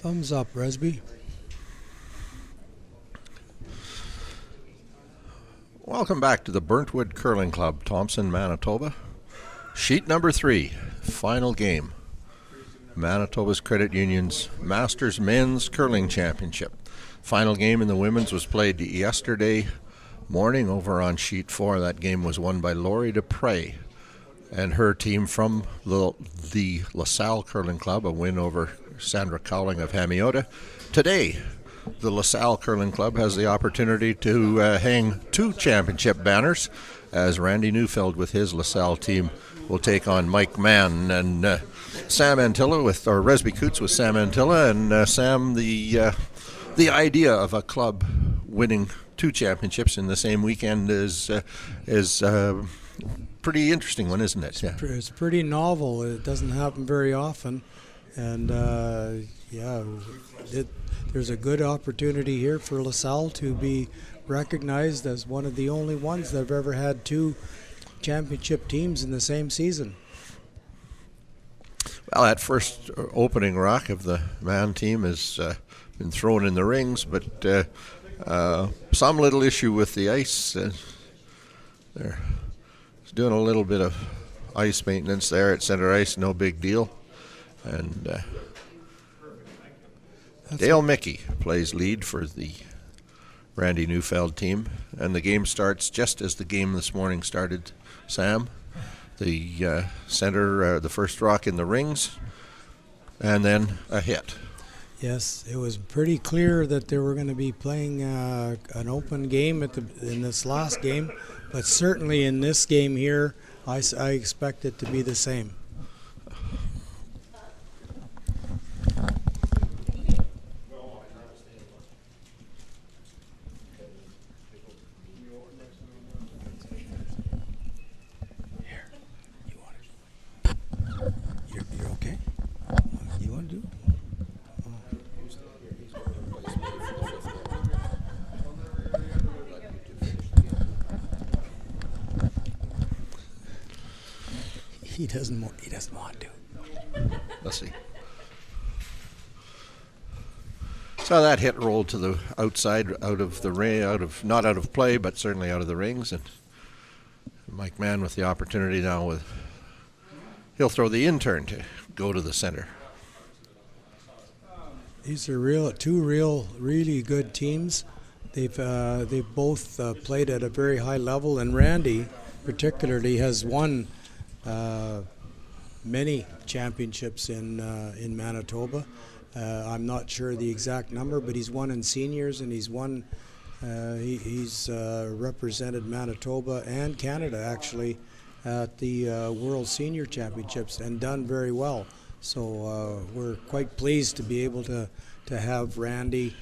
Thumbs up, Resby. Welcome back to the Burntwood Curling Club, Thompson, Manitoba. Sheet number 3, final game. Manitoba's Credit Union's Masters Men's Curling Championship. Final game in the women's was played yesterday morning over on sheet 4. That game was won by Lori Dupre and her team from the LaSalle Curling Club, a win over Sandra Cowling of Hamiota. Today, the LaSalle Curling Club has the opportunity to hang 2 championship banners as Randy Neufeld with his LaSalle team will take on Mike Mann and Sam Antilla or Resby Coots with Sam Antilla. And Sam, the idea of a club winning 2 championships in the same weekend is pretty interesting one, isn't it? Yeah. It's pretty novel. It doesn't happen very often. And there's a good opportunity here for LaSalle to be recognized as one of the only ones that have ever had 2 championship teams in the same season. Well, that first opening rock of the man team has been thrown in the rings, but some little issue with the ice. They're doing a little bit of ice maintenance there at center ice, no big deal. And Dale Mickey plays lead for the Randy Neufeld team, and the game starts just as the game this morning started, Sam. The center, the first rock in the rings, and then a hit. Yes, it was pretty clear that they were going to be playing an open game in this last game, but certainly in this game here, I expect it to be the same. He doesn't want to. Let's see. So that hit rolled to the outside, out of the ring, not out of play, but certainly out of the rings. And Mike Mann with the opportunity now he'll throw the in-turn to go to the center. These are two really good teams. They've both played at a very high level, and Randy particularly has won many championships in Manitoba. I'm not sure the exact number, but he's won in seniors, and he's won. He's represented Manitoba and Canada actually at the World Senior Championships and done very well. So we're quite pleased to be able to have Randy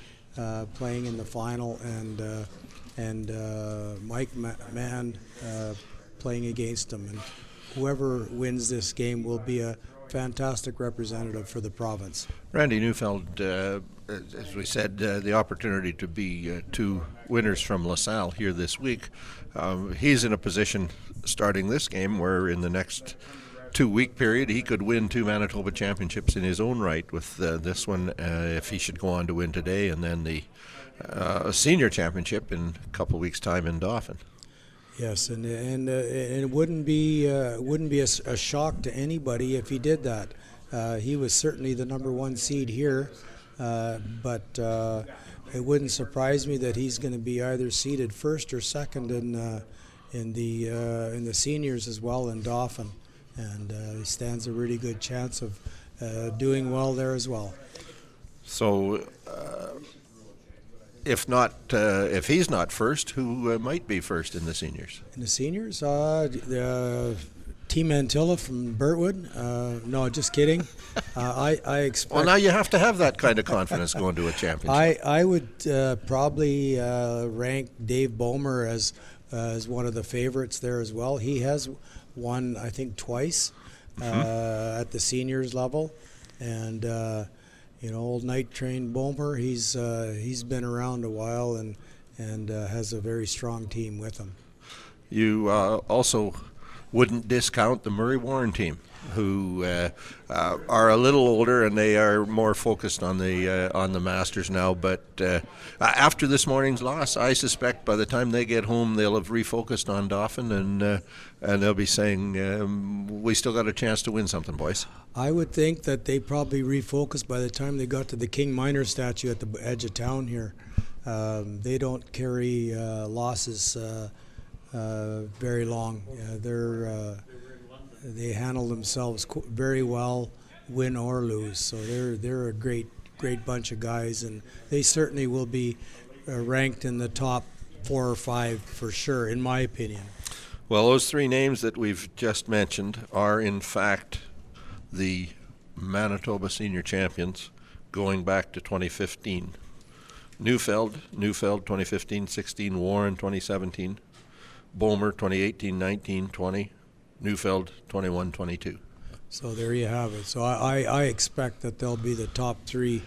playing in the final and Mike Mann playing against him. And whoever wins this game will be a fantastic representative for the province. Randy Neufeld, as we said, the opportunity to be 2 winners from LaSalle here this week. He's in a position starting this game where in the next 2-week period he could win 2 Manitoba championships in his own right with this one if he should go on to win today, and then the senior championship in a couple of weeks' time in Dauphin. Yes, and it wouldn't be a shock to anybody if he did that. He was certainly the number 1 seed here, but it wouldn't surprise me that he's going to be either seeded first or second in the seniors as well in Dauphin, and he stands a really good chance of doing well there as well. So. If he's not first, who might be first in the seniors? In the seniors, Team Antilla from Burntwood. No, just kidding. I expect. Well, now you have to have that kind of confidence going to a championship. I would probably rank Dave Bomer as one of the favorites there as well. He has won, I think, twice at the seniors level, and. Old night train Bomer, he's been around a while and has a very strong team with him. You also wouldn't discount the Murray Warren team. who are a little older, and they are more focused on the Masters now. But after this morning's loss, I suspect by the time they get home, they'll have refocused on Dauphin, and they'll be saying, we still got a chance to win something, boys. I would think that they probably refocused by the time they got to the King Minor statue at the edge of town here. They don't carry losses very long. They handle themselves very well, win or lose. So they're a great bunch of guys, and they certainly will be ranked in the top 4 or 5 for sure, in my opinion. Well, those 3 names that we've just mentioned are in fact the Manitoba senior champions going back to 2015. Neufeld 2015-16, Warren 2017, Boehmer 2018-19, 20, Neufeld 21-22. So there you have it. So I expect that they'll be the top 3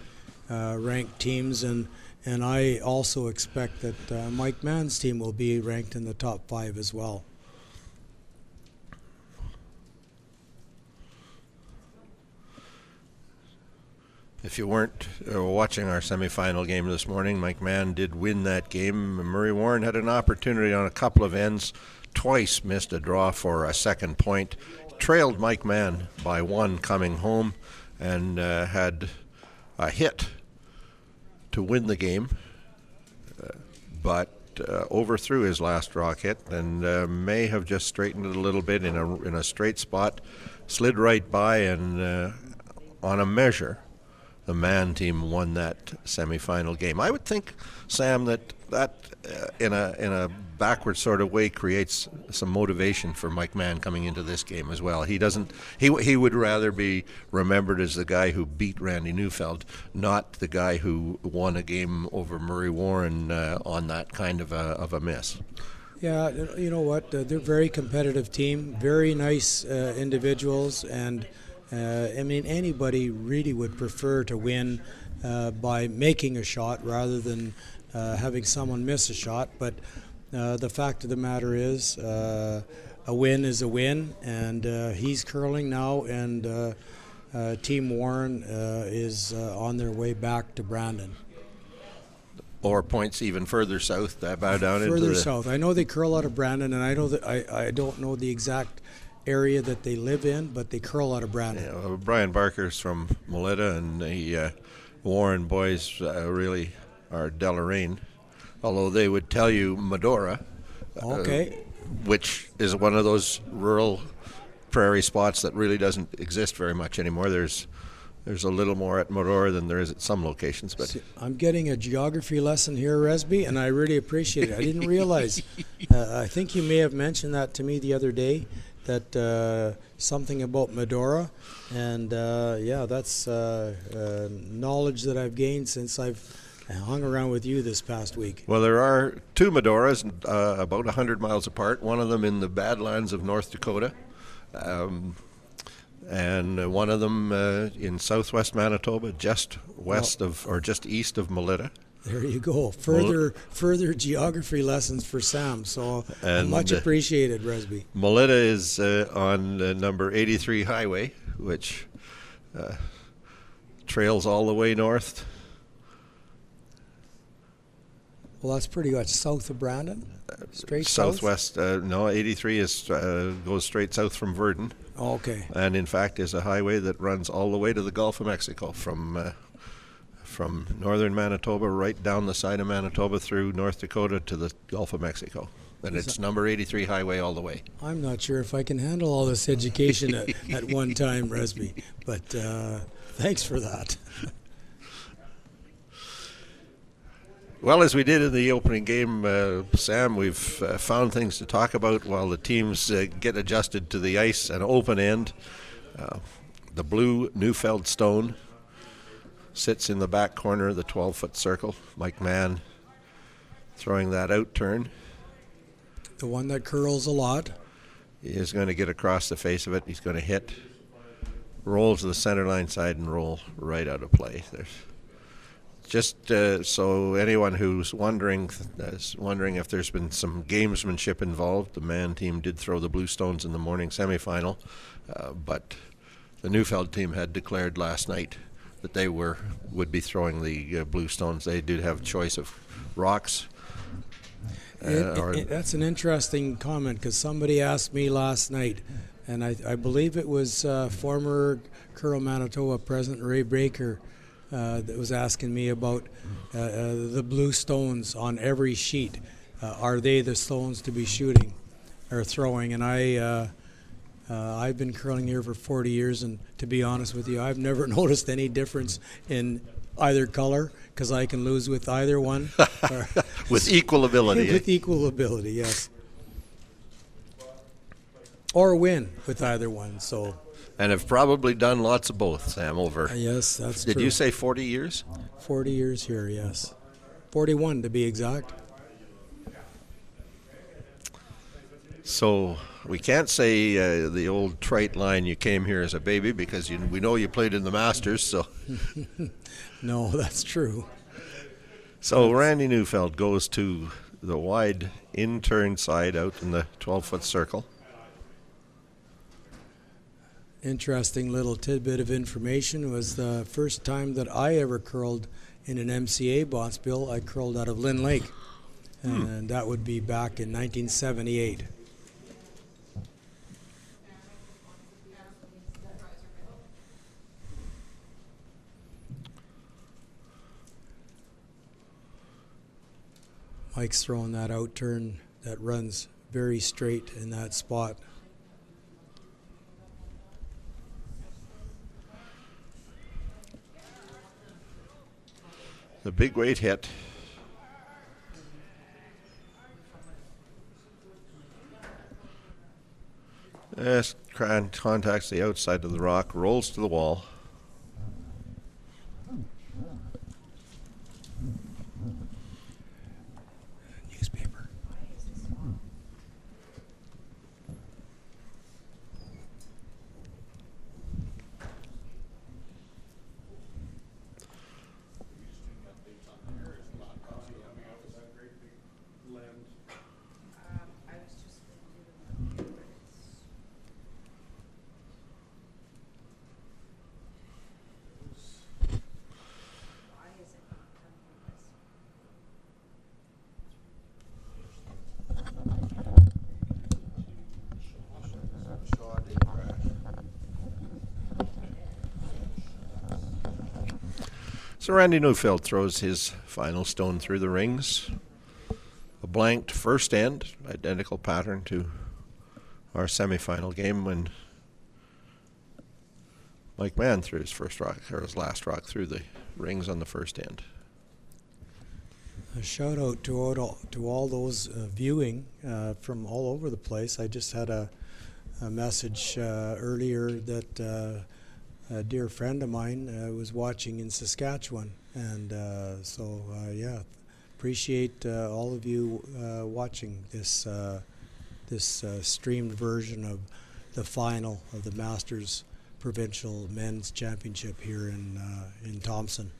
ranked teams, and I also expect that Mike Mann's team will be ranked in the top 5 as well. If you weren't watching our semifinal game this morning, Mike Mann did win that game. Murray Warren had an opportunity on a couple of ends, twice missed a draw for a second point, trailed Mike Mann by 1 coming home, and had a hit to win the game, but overthrew his last draw hit, and may have just straightened it a little bit in a straight spot, slid right by, and on a measure, the Mann team won that semifinal game. I would think, Sam, that in a backward sort of way creates some motivation for Mike Mann coming into this game as well. He would rather be remembered as the guy who beat Randy Neufeld, not the guy who won a game over Murray Warren on that kind of a miss. Yeah, you know what? They're a very competitive team, very nice individuals, and I mean, anybody really would prefer to win by making a shot rather than having someone miss a shot. But the fact of the matter is, a win is a win, and he's curling now, and Team Warren is on their way back to Brandon. Or points even further south, bow down into further south. I know they curl out of Brandon, and I know that I don't know the exact area that they live in, but they curl out of Brandon. Yeah, well, Brian Barker's from Melita, and the Warren boys really are Deloraine, although they would tell you Medora, which is one of those rural prairie spots that really doesn't exist very much anymore. There's a little more at Medora than there is at some locations. But I'm getting a geography lesson here, Resby, and I really appreciate it. I didn't realize. I think you may have mentioned that to me the other day, that something about Medora, and that's knowledge that I've gained since I've hung around with you this past week. Well, there are 2 Medoras about 100 miles apart, one of them in the Badlands of North Dakota, and one of them in southwest Manitoba, just west or just east of Melita. There you go. Further geography lessons for Sam. So much appreciated, Resby. Melita is on number 83 highway, which trails all the way north. Well, that's pretty much south of Brandon. Straight southwest. 83 goes straight south from Verdun. Okay. And in fact, is a highway that runs all the way to the Gulf of Mexico from northern Manitoba right down the side of Manitoba through North Dakota to the Gulf of Mexico. And it's number 83 highway all the way. I'm not sure if I can handle all this education at one time, Resby, but thanks for that. Well, as we did in the opening game, Sam, we've found things to talk about while the teams get adjusted to the ice. An open end. The blue Neufeld stone sits in the back corner of the 12-foot circle. Mike Mann throwing that out turn. The one that curls a lot. He is going to get across the face of it. He's going to hit, roll to the center line side, and roll right out of play. There's just so anyone who's wondering if there's been some gamesmanship involved, the Mann team did throw the Blue Stones in the morning semifinal, but the Neufeld team had declared last night that they would be throwing the blue stones. They did have a choice of rocks. That's an interesting comment, because somebody asked me last night, and I believe it was former Curl Manitoba President Ray Baker that was asking me about the blue stones on every sheet. Are they the stones to be shooting or throwing? And I've been curling here for 40 years, and to be honest with you, I've never noticed any difference in either color, because I can lose with either one. With equal ability. With equal ability, yes. Or win with either one. So. And have probably done lots of both, Sam, over. Yes, that's true. Did you say 40 years? 40 years here, yes. 41 to be exact. So we can't say the old trite line, you came here as a baby, because we know you played in the Masters. So. No, that's true. So Randy Neufeld goes to the wide in-turn side out in the 12-foot circle. Interesting little tidbit of information was the first time that I ever curled in an MCA bonspiel. I curled out of Lynn Lake, and that would be back in 1978. Mike's throwing that out turn that runs very straight in that spot. The big weight hit. Contacts the outside of the rock, rolls to the wall. Newspaper. So Randy Neufeld throws his final stone through the rings. A blanked first end, identical pattern to our semifinal game when Mike Mahon threw his first rock, or his last rock, through the rings on the first end. A shout out to all those viewing from all over the place. I just had a message earlier that a dear friend of mine was watching in Saskatchewan, and yeah, appreciate all of you watching this streamed version of the final of the Masters Provincial Men's Championship here in Thompson.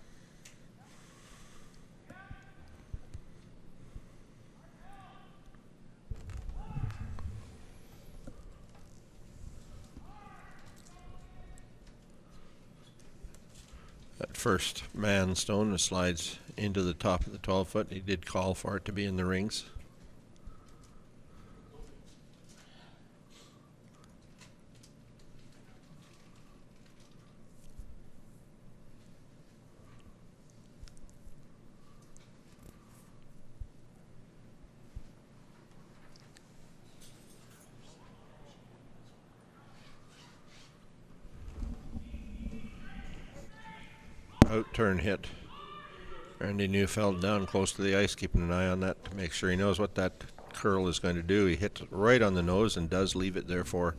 That first man stone slides into the top of the 12-foot. He did call for it to be in the rings. Out-turn hit. Randy Neufeld down close to the ice, keeping an eye on that to make sure he knows what that curl is going to do. He hits right on the nose and does leave it therefore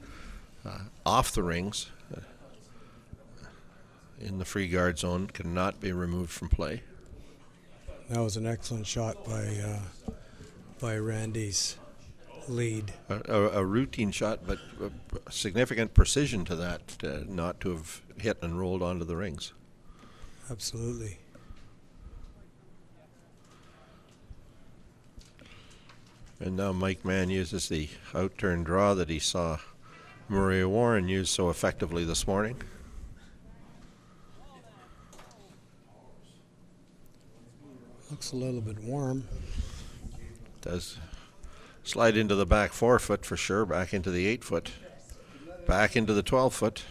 off the rings in the free guard zone, cannot be removed from play. That was an excellent shot by Randy's lead. A routine shot, but significant precision to that, not to have hit and rolled onto the rings. Absolutely. And now Mike Mann uses the out-turn draw that he saw Maria Warren used so effectively this morning. Looks a little bit warm. Does slide into the back 4-foot for sure, back into the 8-foot, back into the 12-foot.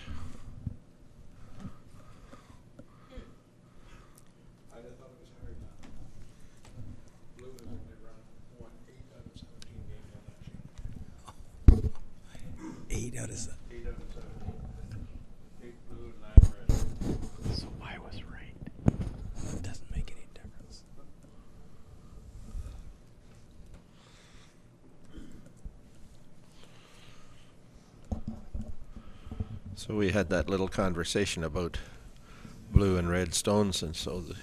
Eight out of 7. So I was right. It doesn't make any difference. So we had that little conversation about blue and red stones, and so the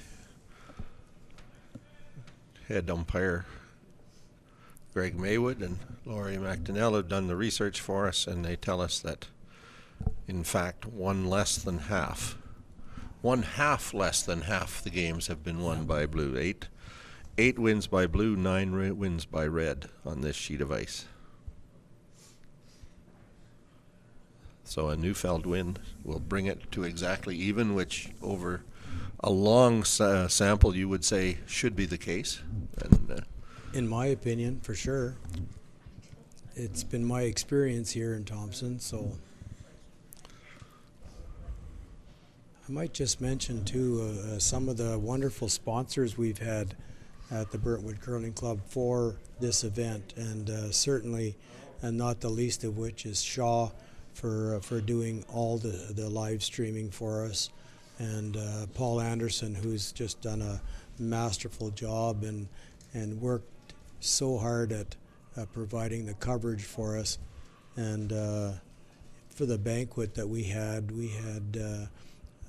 head umpire Greg Maywood and Laurie McDonnell have done the research for us, and they tell us that in fact one half less than half the games have been won by blue. Eight wins by blue, 9 wins by red on this sheet of ice. So a Neufeld win will bring it to exactly even, which over a long sample you would say should be the case. And in my opinion, for sure. It's been my experience here in Thompson, so I might just mention too some of the wonderful sponsors we've had at the Burntwood Curling Club for this event, and certainly, and not the least of which is Shaw for doing all the live streaming for us, and Paul Anderson, who's just done a masterful job and worked so hard at providing the coverage for us. And for the banquet that we had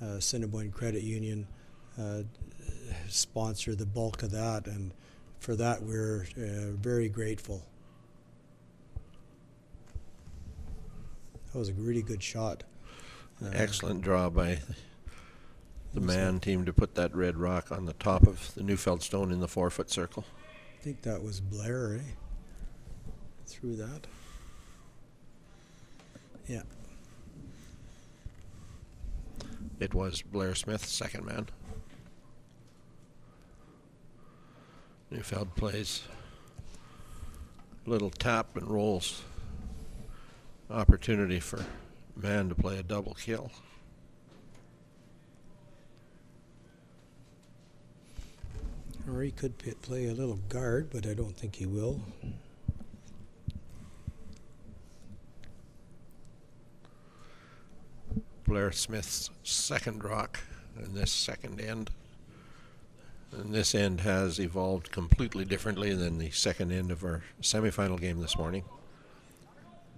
Assiniboine Credit Union sponsor the bulk of that, and for that we're very grateful. That was a really good shot. Excellent draw by the Mahon team to put that red rock on the top of the Neufeld stone in the 4-foot circle. I think that was Blair, eh? Through that. Yeah. It was Blair Smith, second man. Neufeld plays a little tap and rolls. Opportunity for Mahon to play a double kill. Or he could play a little guard, but I don't think he will. Blair Smith's second rock in this second end. And this end has evolved completely differently than the second end of our semifinal game this morning.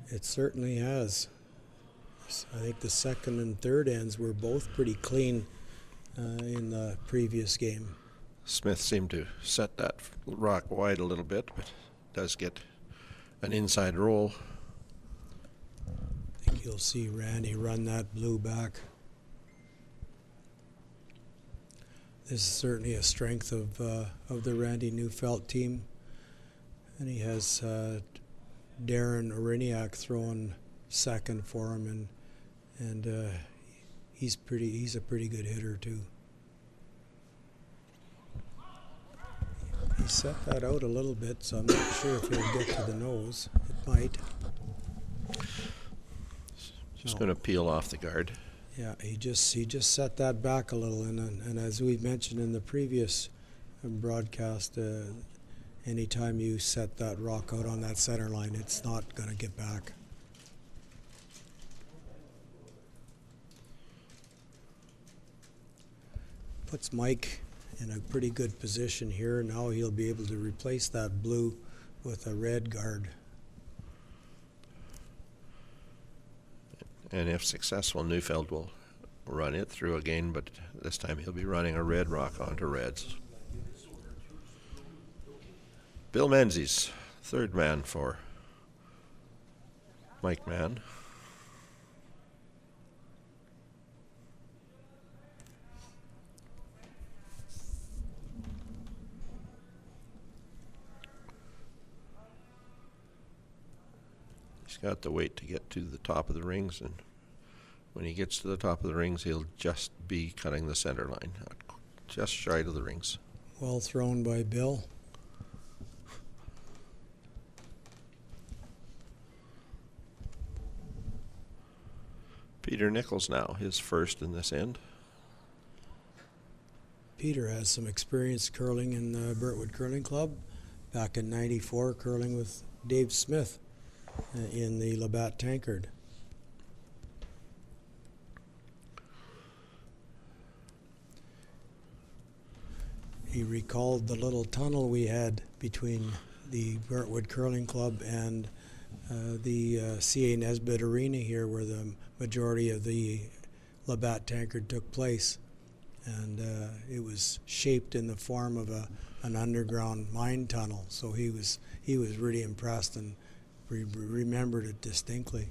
It certainly has. I think the second and third ends were both pretty clean in the previous game. Smith seemed to set that rock wide a little bit, but does get an inside roll. I think you'll see Randy run that blue back. This is certainly a strength of the Randy Neufeld team, and he has Darren Oriniak throwing second for him, and he's a pretty good hitter too. He set that out a little bit, so I'm not sure if he'll get to the nose. It might. Just going to peel off the guard. Yeah, he just set that back a little, and as we've mentioned in the previous broadcast, anytime you set that rock out on that center line, it's not going to get back. Puts Mike in a pretty good position here. Now he'll be able to replace that blue with a red guard. And if successful, Neufeld will run it through again, but this time he'll be running a red rock onto reds. Bill Menzies, third man for Mike Mann. He's He's got the weight to get to the top of the rings, and when he gets to the top of the rings, he'll just be cutting the center line, just shy of the rings. Well thrown by Bill. Peter Nichols now, his first in this end. Peter has some experience curling in the Burntwood Curling Club. Back in '94, curling with Dave Smith in the Labatt Tankard. He recalled the little tunnel we had between the Burntwood Curling Club and the C.A. Nesbitt Arena here, where the majority of the Labatt Tankard took place. And it was shaped in the form of an underground mine tunnel. So he was really impressed and remembered it distinctly.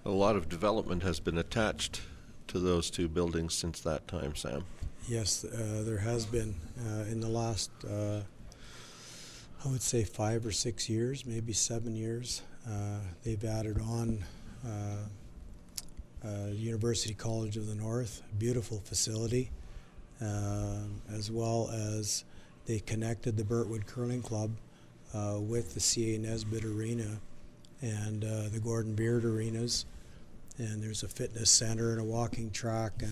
A lot of development has been attached to those two buildings since that time, Sam. Yes, there has been in the last, I would say 5 or 6 years, maybe 7 years. They've added on University College of the North, a beautiful facility, as well as they connected the Burntwood Curling Club with the C.A. Nesbitt Arena and the Gordon Beard Arenas. And there's a fitness center and a walking track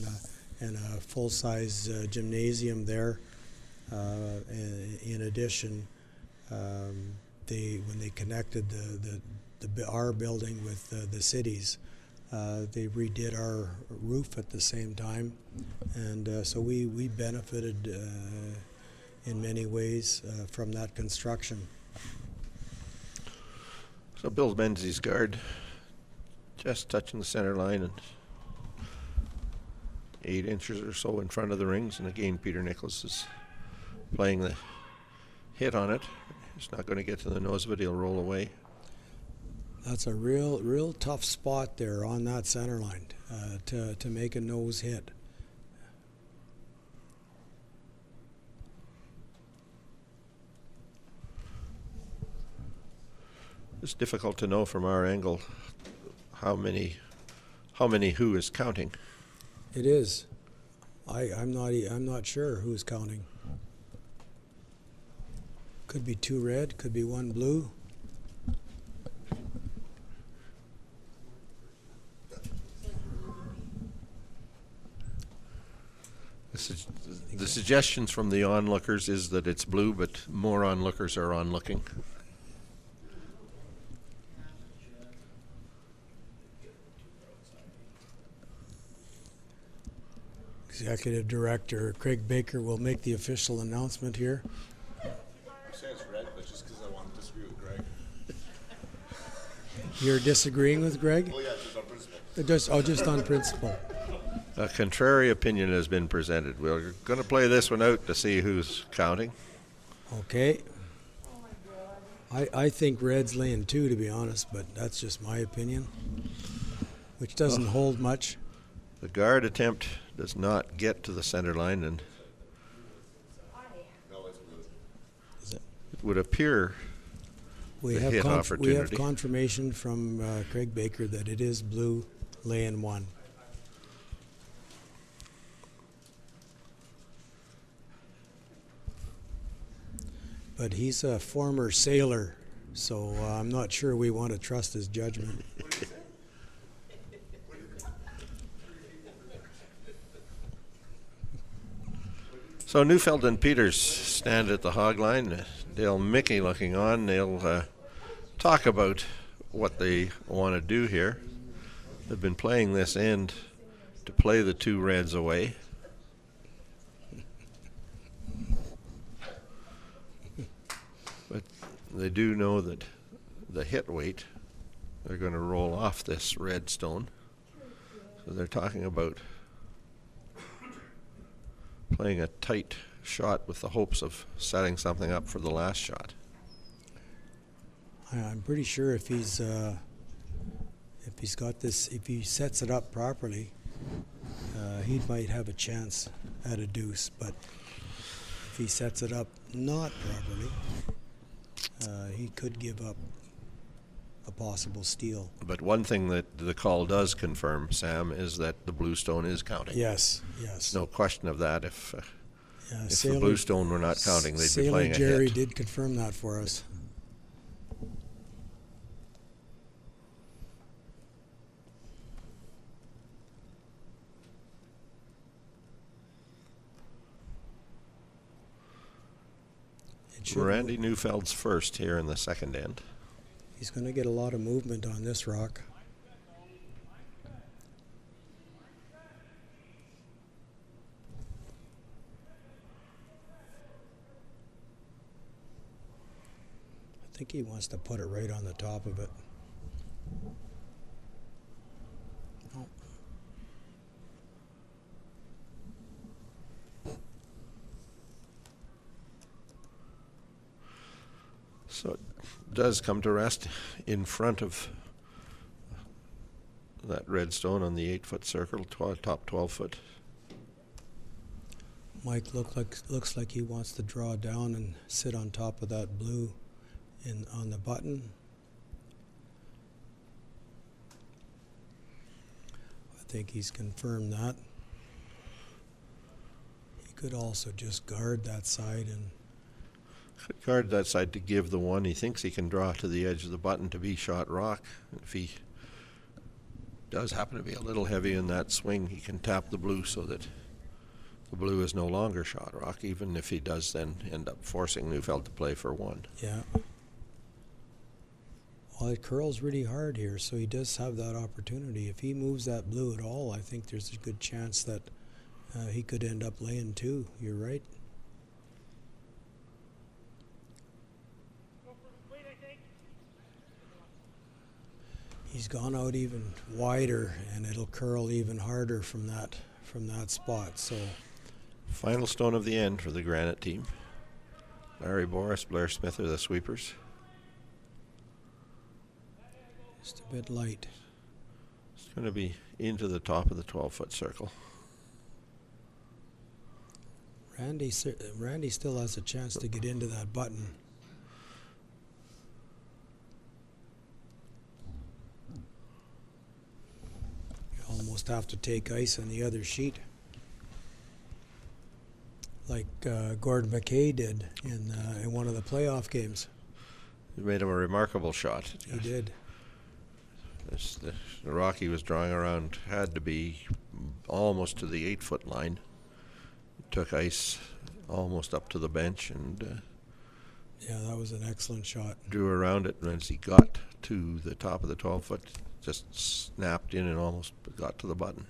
and a full-size gymnasium there. In addition, when they connected our building with the city's, they redid our roof at the same time, and so we benefited in many ways from that construction. So Bill Menzies' guard just touching the center line and 8 inches or so in front of the rings, and again Peter Nichols is playing the hit on it. He's not going to get to the nose of it, he'll roll away. That's a real tough spot there on that center line to make a nose hit. It's difficult to know from our angle how many who is counting. It is. I'm not sure who's counting. Could be 2 red, could be 1 blue. The suggestions from the onlookers is that it's blue, but more onlookers are onlooking. Executive Director Craig Baker will make the official announcement here. I say it's red, but just because I want to disagree with Greg. You're disagreeing with Greg? Well, yeah, just on principle. Just on principle. A contrary opinion has been presented. We're going to play this one out to see who's counting. Okay. I think red's laying 2, to be honest, but that's just my opinion, which doesn't hold much. The guard attempt does not get to the center line, and it would appear We have confirmation from Craig Baker that it is blue, laying 1. But he's a former sailor, so I'm not sure we want to trust his judgment. So Neufeld and Peters stand at the hog line. Dale Mickey looking on. They'll talk about what they want to do here. They've been playing this end to play the 2 reds away. But they do know that the hit weight, they're going to roll off this red stone. So they're talking about playing a tight shot with the hopes of setting something up for the last shot. I'm pretty sure if he's got this, if he sets it up properly, he might have a chance at a deuce, but if he sets it up not properly, he could give up a possible steal. But one thing that the call does confirm, Sam, is that the blue stone is counting. Yes, yes. No question of that. If Sailor, the blue stone were not counting, they'd Sailor be playing a Jerry hit. did confirm that for us. Randy Neufeld's first here in the second end. He's going to get a lot of movement on this rock. I think he wants to put it right on the top of it. Oh. So it does come to rest in front of that red stone on the 8-foot circle, top 12-foot. Mike looks like he wants to draw down and sit on top of that blue on the button. I think he's confirmed that. He could also just guard that side and Guard that side to give the one he thinks he can draw to the edge of the button to be shot rock. If he does happen to be a little heavy in that swing, he can tap the blue so that the blue is no longer shot rock, even if he does then end up forcing Neufeld to play for one. yeah. Well, it curls really hard here, so he does have that opportunity. If he moves that blue at all, I think there's a good chance that he could end up laying two. You're right. He's gone out even wider, and it'll curl even harder from that spot. So, Final stone of the end for the Granite team. Larry Boris, Blair Smith are the sweepers. just a bit light. It's going to be into the top of the 12-foot circle. Randy still has a chance to get into that button. You almost have to take ice on the other sheet, like Gordon McKay did in one of the playoff games. He made him a remarkable shot. He did. The rock he was drawing around had to be almost to the 8-foot line. Took ice almost up to the bench and yeah, that was an excellent shot. drew around it. And as he got to the top of the 12-foot, just snapped in and almost got to the button.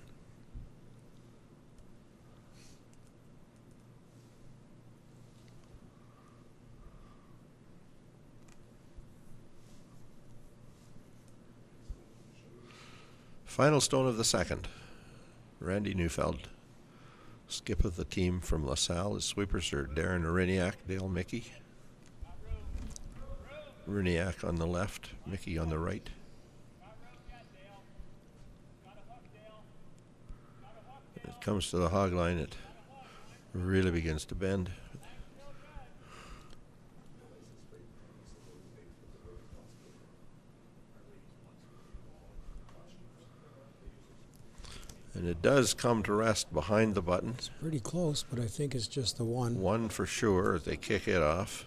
Final stone of the second. Randy Neufeld, skip of the team from LaSalle. His sweepers are Darren Ariniak, Dale Mickey. Ariniak on the left, Mickey on the right. When it comes to the hog line, it really begins to bend. And it does come to rest behind the button. It's pretty close, but I think it's just the one. One for sure as they kick it off.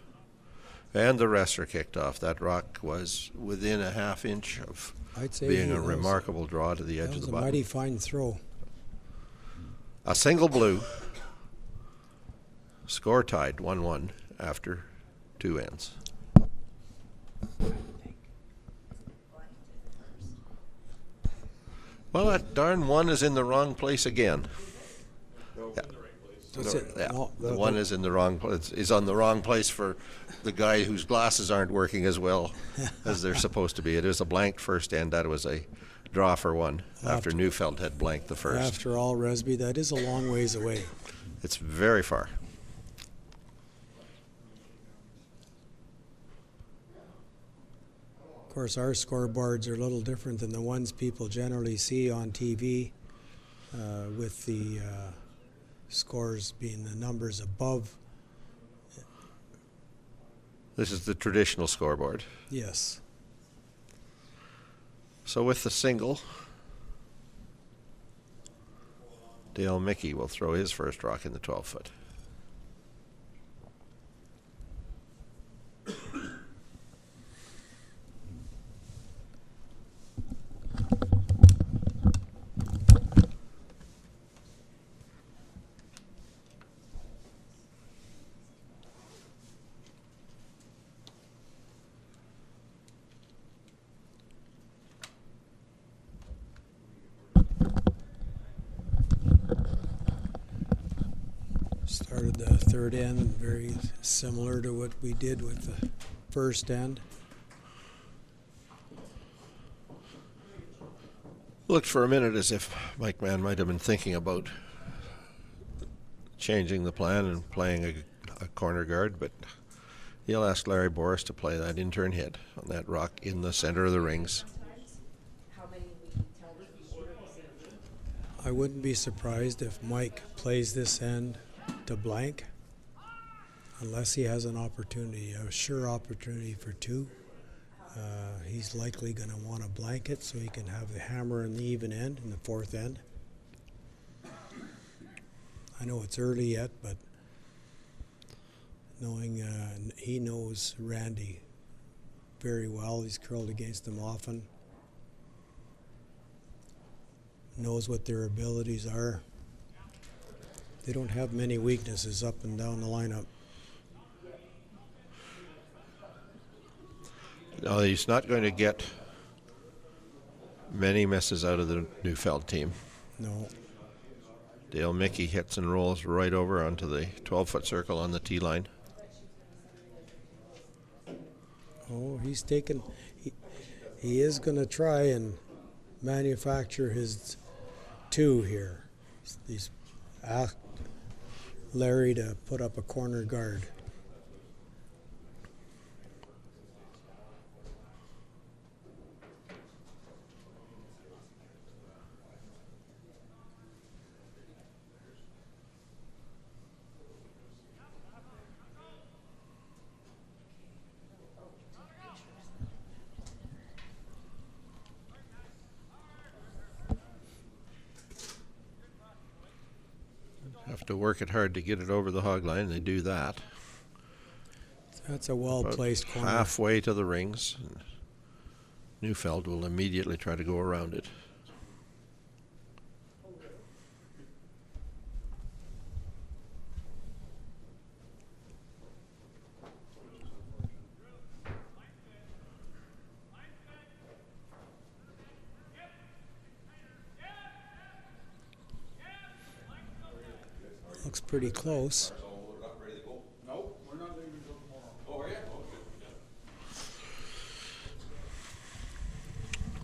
And the rest are kicked off. That rock was within a half inch of I'd say being a remarkable draw to the edge of the That was a button. mighty fine throw. A single blue. Score tied 1-1 after 2 ends. Well, that darn one is in the wrong place again. Yeah. That's it. Yeah. No, The one is in the wrong place. Is on the wrong place for the guy whose glasses aren't working as well as they're supposed to be. It is a blanked first end. That was a draw for one after Neufeld had blanked the first. After all, Resby, that is a long ways away. It's very far. Of course, our scoreboards are a little different than the ones people generally see on TV with the scores being the numbers above. This is the traditional scoreboard. Yes. So with the single, Dale Mickey will throw his first rock in the 12-foot. Started the third end very similar to what we did with the first end. Looked for a minute as if Mike Mann might have been thinking about changing the plan and playing a corner guard, but he'll ask Larry Boris to play that in-turn hit on that rock in the center of the rings. I wouldn't be surprised if Mike plays this end to blank, unless he has an opportunity, a sure opportunity for two. He's likely going to want to blank it so he can have the hammer in the even end in the fourth end. I know it's early yet, but knowing he knows Randy very well, he's curled against him often, knows what their abilities are. They don't have many weaknesses up and down the lineup. No, he's not going to get many misses out of the Neufeld team. No. Dale Mickey hits and rolls right over onto the 12-foot circle on the tee line. Oh, he's taken. He is going to try and manufacture his two here. He's asked Larry to put up a corner guard. Have to work it hard to get it over the hog line. They do that. That's a well-placed corner. Halfway to the rings. Neufeld will immediately try to go around it. Looks pretty close.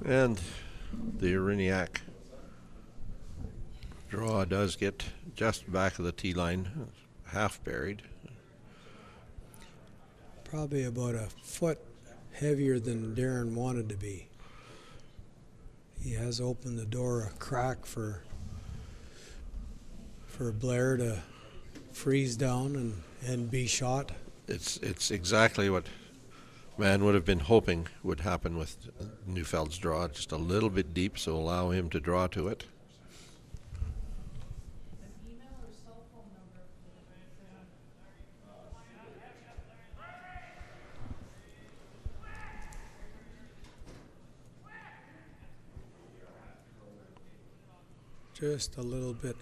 And the Ariniac draw does get just back of the tee line, half buried. Probably about a foot heavier than Darren wanted to be. He has opened the door a crack for Blair to freeze down and be shot. It's exactly what Mann would have been hoping would happen with Neufeld's draw, just a little bit deep, so allow him to draw to it. Just a little bit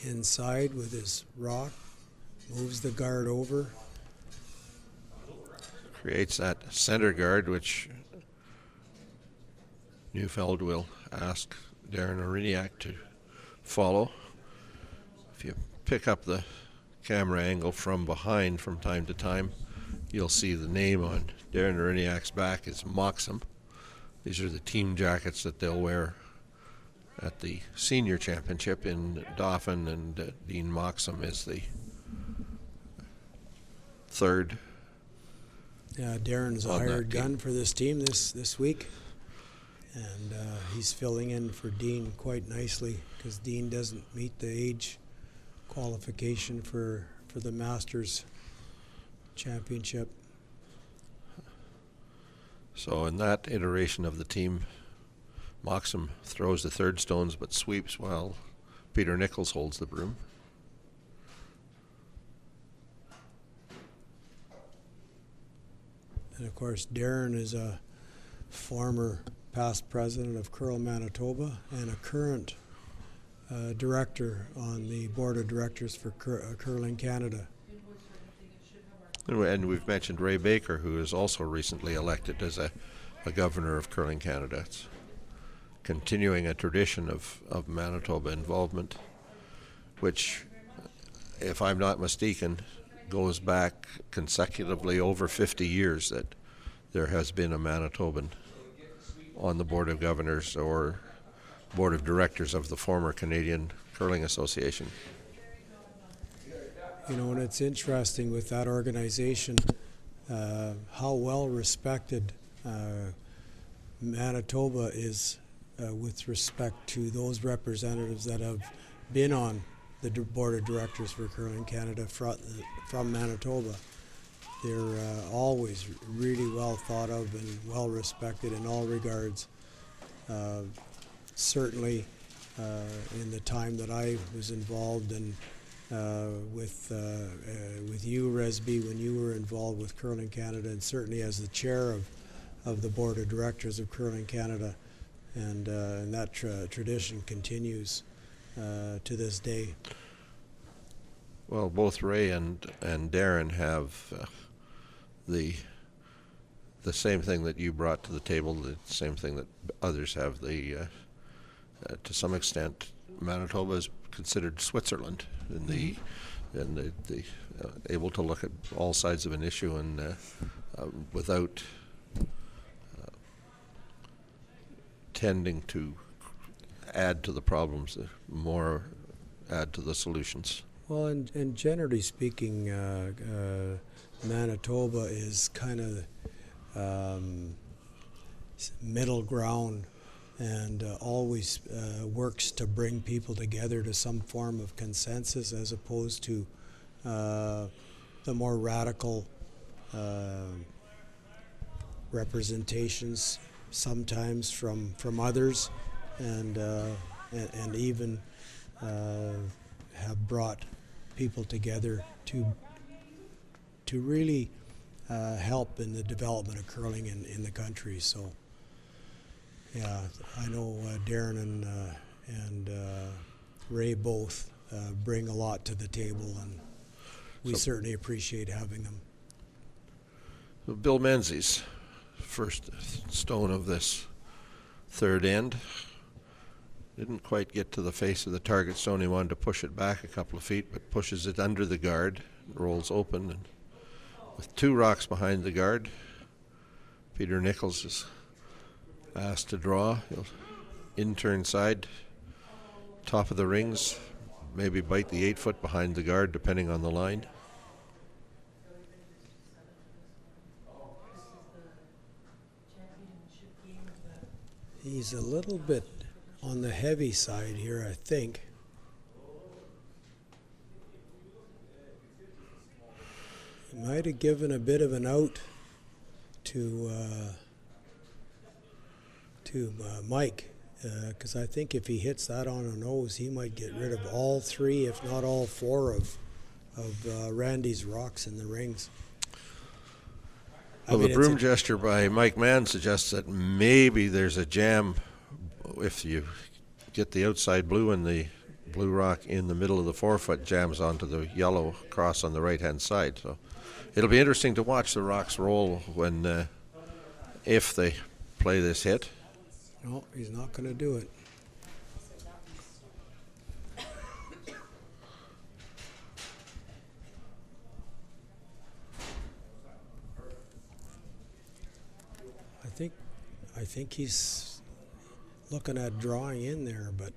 inside with his rock, moves the guard over. Creates that center guard, which Neufeld will ask Darren Ariniac to follow. If you pick up the camera angle from behind from time to time, you'll see the name on Darren Ariniac's back is Moxham. These are the team jackets that they'll wear at the senior championship in Dauphin, and Dean Moxham is the third. Yeah, Darren's a hired gun for this team this week, and he's filling in for Dean quite nicely because Dean doesn't meet the age qualification for the Masters Championship. So in that iteration of the team, Moxham throws the third stones but sweeps while Peter Nichols holds the broom. And of course, Darren is a former past president of Curl Manitoba and a current director on the board of directors for Curling Canada. And we've mentioned Ray Baker, who is also recently elected as a governor of Curling Canada. It's continuing a tradition of Manitoba involvement, which, if I'm not mistaken, goes back consecutively over 50 years that there has been a Manitoban on the Board of Governors or Board of Directors of the former Canadian Curling Association. You know, and it's interesting with that organization, how well respected Manitoba is with respect to those representatives that have been on the Board of Directors for Curling Canada from Manitoba. They're always really well thought of and well respected in all regards. Certainly in the time that I was involved in with you, Resby, when you were involved with Curling Canada, and certainly as the chair of the Board of Directors of Curling Canada, and that tradition continues to this day. Well, both Ray and Darren have the same thing that you brought to the table, the same thing that others have. To some extent, Manitoba is considered Switzerland in the able to look at all sides of an issue and without tending to add to the problems, more add to the solutions. Well, and generally speaking, Manitoba is kind of middle ground and always works to bring people together to some form of consensus, as opposed to the more radical representations sometimes from others, and even have brought people together to really help in the development of curling in the country. So yeah, I know Darren and Ray both bring a lot to the table, and we certainly appreciate having them. So Bill Menzies, first stone of this third end, didn't quite get to the face of the target stone. He wanted to push it back a couple of feet, but pushes it under the guard, rolls open, and with two rocks behind the guard, Peter Nichols is asked to draw. He'll in turn side, top of the rings, maybe bite the 8 foot behind the guard depending on the line. He's a little bit on the heavy side here, I think. He might have given a bit of an out to Mike, because I think if he hits that on a nose, he might get rid of all 3, if not all 4 of Randy's rocks in the rings. Well, the broom gesture by Mike Mann suggests that maybe there's a jam if you get the outside blue and the blue rock in the middle of the 4 foot jams onto the yellow cross on the right-hand side. So it'll be interesting to watch the rocks roll when, if they play this hit. No, he's not going to do it. I think he's looking at drawing in there, but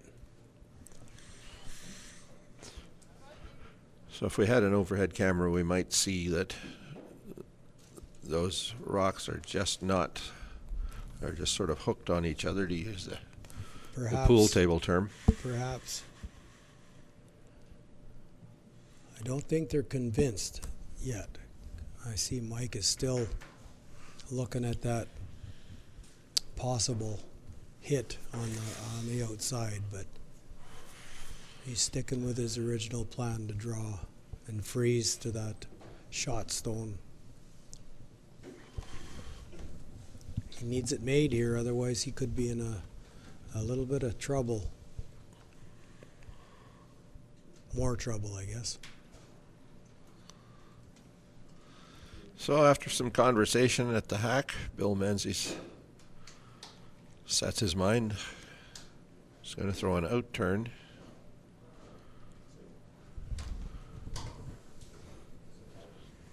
so if we had an overhead camera, we might see that those rocks are just sort of hooked on each other, to use the pool table term. Perhaps. I don't think they're convinced yet. I see Mike is still looking at that possible hit on the outside, but he's sticking with his original plan to draw and freeze to that shot stone. He needs it made here, otherwise he could be in a little bit of trouble. More trouble, I guess. So after some conversation at the hack, Bill Menzies sets his mind. He's going to throw an out turn.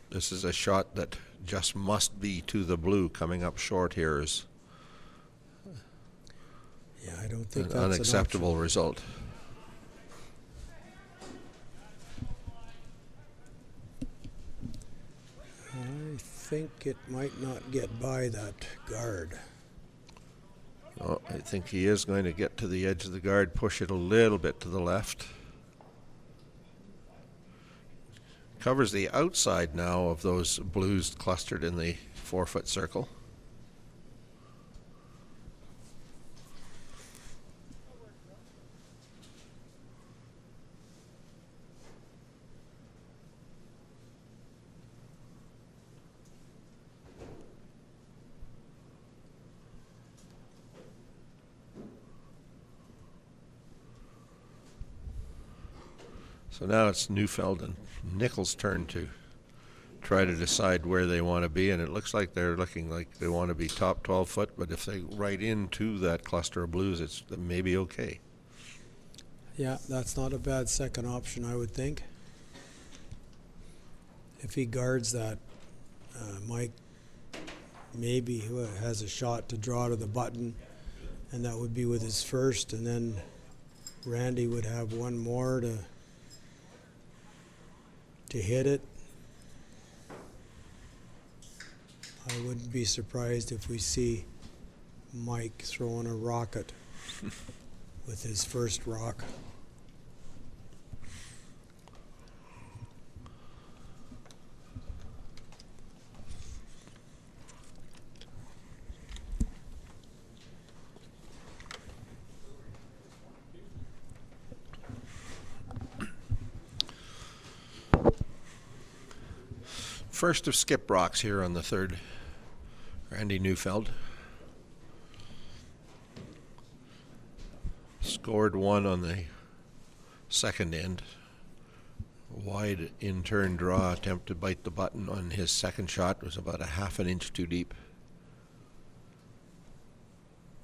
This is a shot that just must be to the blue. Coming up short here is I don't think an that's unacceptable an result. I think it might not get by that guard. Oh, I think he is going to get to the edge of the guard, push it a little bit to the left. Covers the outside now of those blues clustered in the 4-foot circle. So now it's Neufeld and Nichols' turn to try to decide where they want to be, and it looks like they're looking like they want to be top 12 foot, but if they right into that cluster of blues, it's maybe okay. Yeah, that's not a bad second option, I would think. If he guards that, Mike maybe has a shot to draw to the button, and that would be with his first, and then Randy would have one more to hit it. I wouldn't be surprised if we see Mike throwing a rocket with his first rock. First of skip rocks here on the third, Randy Neufeld. Scored one on the second end. Wide in-turn draw, attempt to bite the button on his second shot was about a half an inch too deep.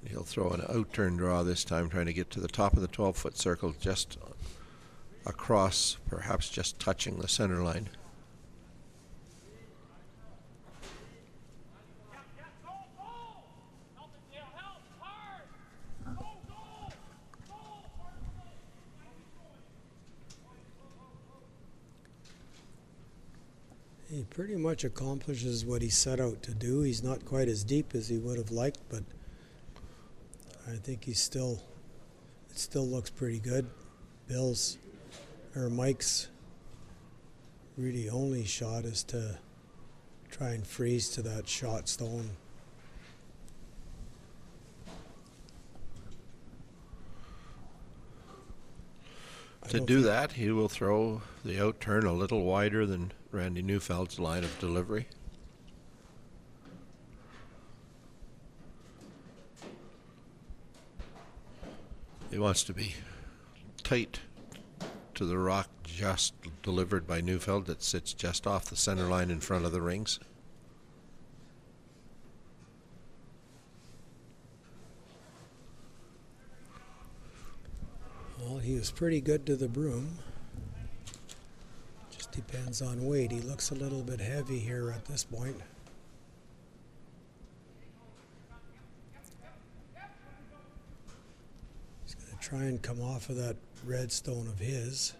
He'll throw an out-turn draw this time, trying to get to the top of the 12-foot circle, just across, perhaps just touching the center line. He pretty much accomplishes what he set out to do. He's not quite as deep as he would have liked, but I think it still looks pretty good. Mike's really only shot is to try and freeze to that shot stone. To do that, he will throw the out turn a little wider than Randy Neufeld's line of delivery. He wants to be tight to the rock just delivered by Neufeld that sits just off the center line in front of the rings. Well, he was pretty good to the broom. Just depends on weight. He looks a little bit heavy here at this point. He's going to try and come off of that red stone of his.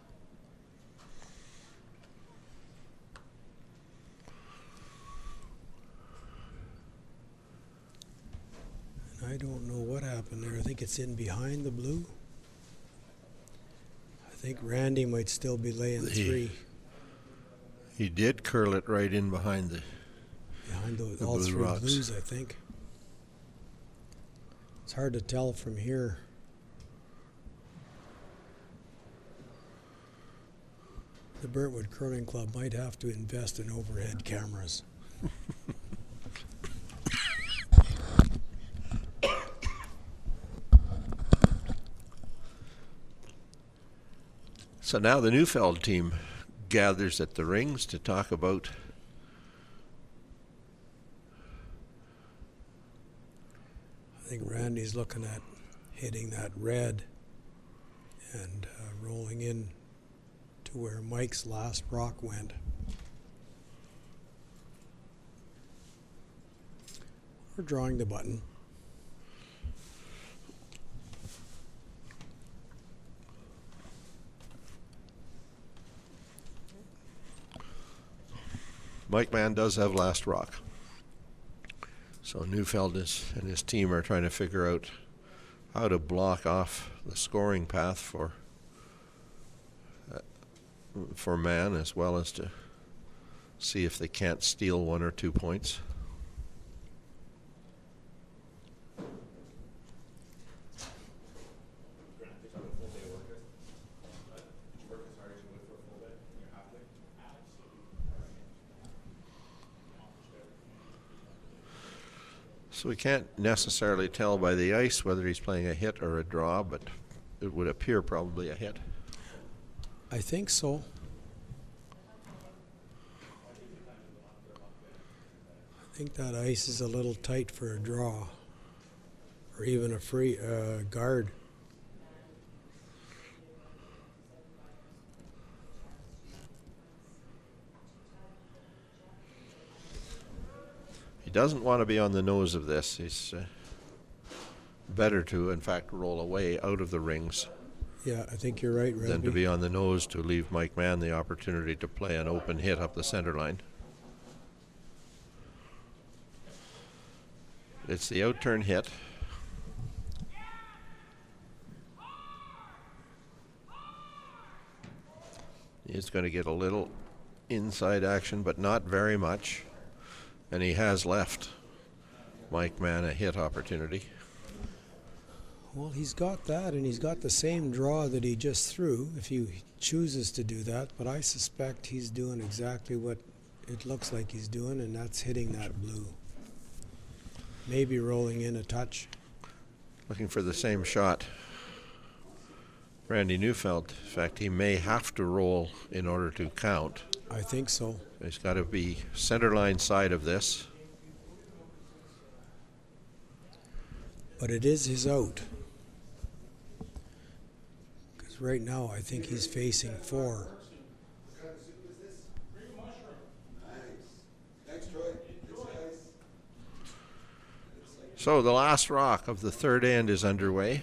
And I don't know what happened there. I think it's in behind the blue. I think Randy might still be laying three. He did curl it right in behind the all blue three rocks. blues, I think. It's hard to tell from here. The Burntwood Curling Club might have to invest in overhead cameras. So now the Neufeld team gathers at the rings to talk about I think Randy's looking at hitting that red and rolling in to where Mike's last rock went. We're drawing the button. Mike Mann does have last rock. So Neufeld and his team are trying to figure out how to block off the scoring path for Mann, as well as to see if they can't steal 1 or 2 points. So we can't necessarily tell by the ice whether he's playing a hit or a draw, but it would appear probably a hit. I think so. I think that ice is a little tight for a draw, or even a free guard. He doesn't want to be on the nose of this. He's better to, in fact, roll away out of the rings. Yeah, I think you're right, Redby. Than to be on the nose to leave Mike Mann the opportunity to play an open hit up the center line. It's the out-turn hit. He's going to get a little inside action, but not very much. And he has left Mike Mann a hit opportunity. Well, he's got that, and he's got the same draw that he just threw, if he chooses to do that. But I suspect he's doing exactly what it looks like he's doing, and that's hitting that blue. Maybe rolling in a touch. Looking for the same shot. Randy Neufeld, in fact, he may have to roll in order to count. I think so. He's got to be center line side of this. But it is his out. Because right now I think he's facing 4. So the last rock of the third end is underway.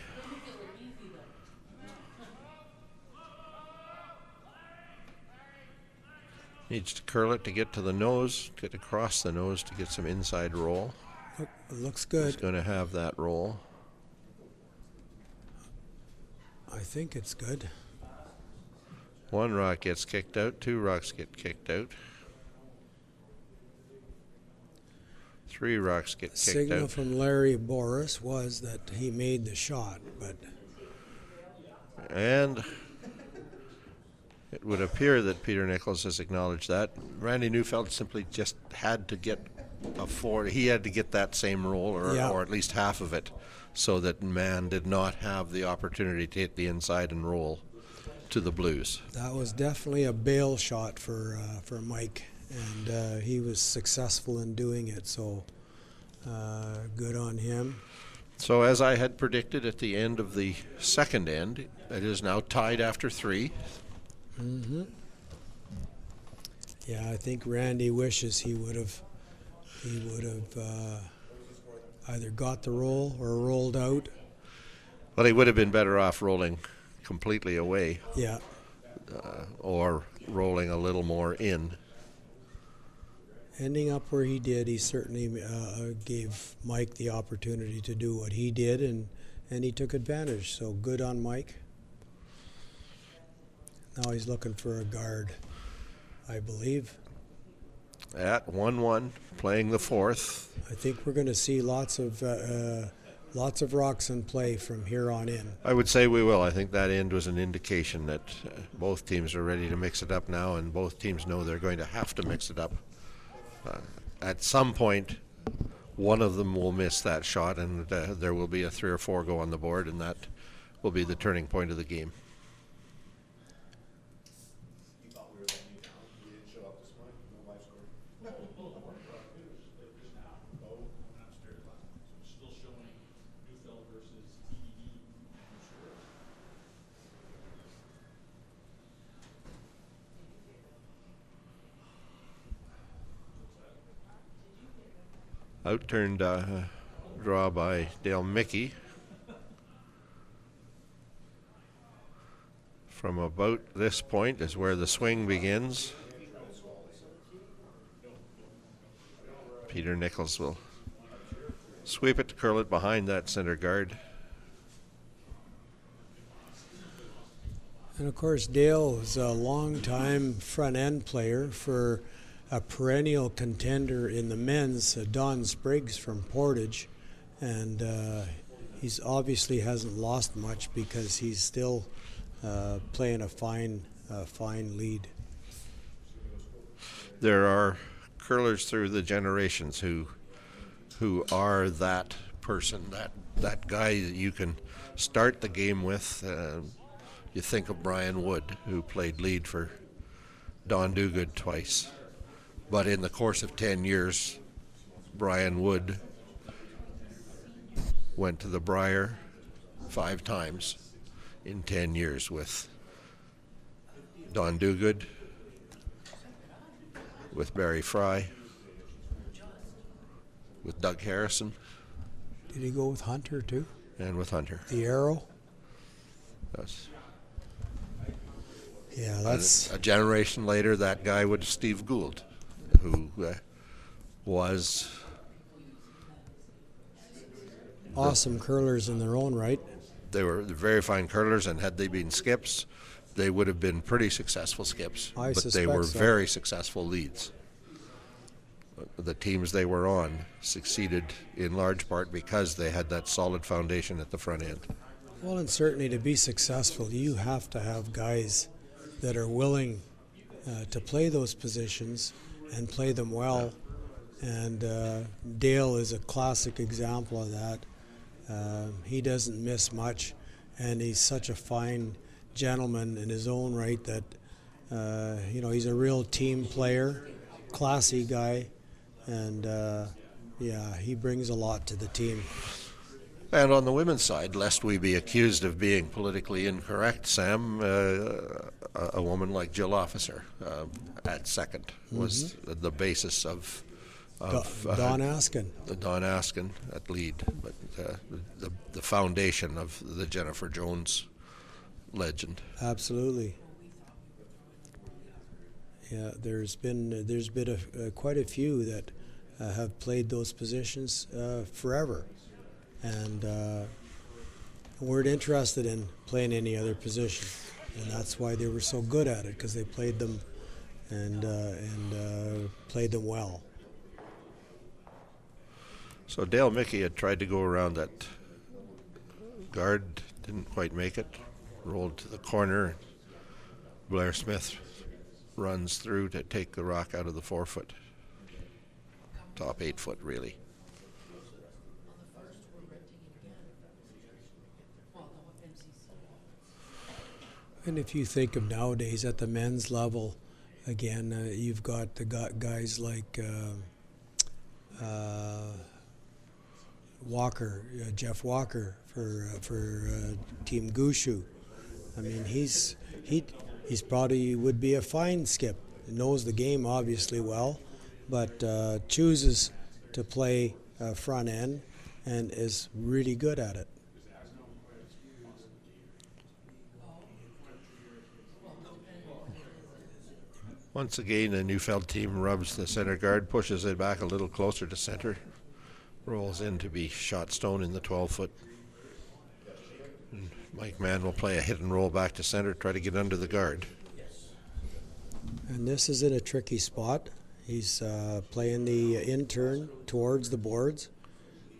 Needs to curl it to get to the nose, get across the nose to get some inside roll. Look, it looks good. He's going to have that roll. I think it's good. 1 rock gets kicked out, 2 rocks get kicked out. 3 rocks get kicked out. The signal from Larry Boris was that he made the shot, but... And it would appear that Peter Nichols has acknowledged that. Randy Neufeld simply just had to get a 4. He had to get that same roll, or at least half of it, so that Mann did not have the opportunity to hit the inside and roll to the Blues. That was definitely a bail shot for Mike, and he was successful in doing it, so good on him. So as I had predicted at the end of the second end, it is now tied after 3. Mm-hmm. Yeah, I think Randy wishes he would have either got the roll or rolled out. Well, he would have been better off rolling completely away. Yeah. Or rolling a little more in. Ending up where he did, he certainly gave Mike the opportunity to do what he did, and he took advantage. So good on Mike. Now he's looking for a guard, I believe. at 1-1, playing the fourth. I think we're going to see lots of rocks in play from here on in. I would say we will. I think that end was an indication that both teams are ready to mix it up now, and both teams know they're going to have to mix it up. At some point, one of them will miss that shot, and there will be a 3 or 4 go on the board, and that will be the turning point of the game. Outturned draw by Dale Mickey. From about this point is where the swing begins. Peter Nichols will sweep it to curl it behind that center guard. And of course, Dale is a long-time front-end player for a perennial contender in the men's, Don Spriggs from Portage, and he's obviously hasn't lost much because he's still playing a fine lead. There are curlers through the generations who are that person, that guy that you can start the game with. You think of Brian Wood, who played lead for Don Duguid twice. But in the course of 10 years, Brian Wood went to the Brier 5 times in 10 years with Don Duguid, with Barry Fry, with Doug Harrison. Did he go with Hunter too? And with Hunter. The Arrow? That's a generation later. That guy was Steve Gould, who was awesome curlers in their own right. They were very fine curlers, and had they been skips, they would have been pretty successful skips. But they were very successful leads. The teams they were on succeeded in large part because they had that solid foundation at the front end. Well, and certainly to be successful, you have to have guys that are willing to play those positions and play them well. And Dale is a classic example of that. He doesn't miss much, and he's such a fine gentleman in his own right that, he's a real team player, classy guy, and he brings a lot to the team. And on the women's side, lest we be accused of being politically incorrect, Sam, a woman like Jill Officer at second was the basis of Don Askin. The Don Askin at lead, but the foundation of the Jennifer Jones legend. Absolutely. Yeah, there's been quite a few that have played those positions forever, and weren't interested in playing any other position, and that's why they were so good at it, because they played them and played them well. So Dale Mickey had tried to go around that guard, didn't quite make it, rolled to the corner. Blair Smith runs through to take the rock out of the 4-foot, top 8-foot really. And if you think of nowadays at the men's level, again, you've got the guys like Walker, Jeff Walker for Team Gushu. I mean, he's probably would be a fine skip. He knows the game obviously well, but chooses to play front end and is really good at it. Once again, the Neufeld team rubs the center guard, pushes it back a little closer to center, rolls in to be shot stone in the 12-foot. Mike Mann will play a hit and roll back to center, try to get under the guard. And this is in a tricky spot. He's playing the in-turn towards the boards,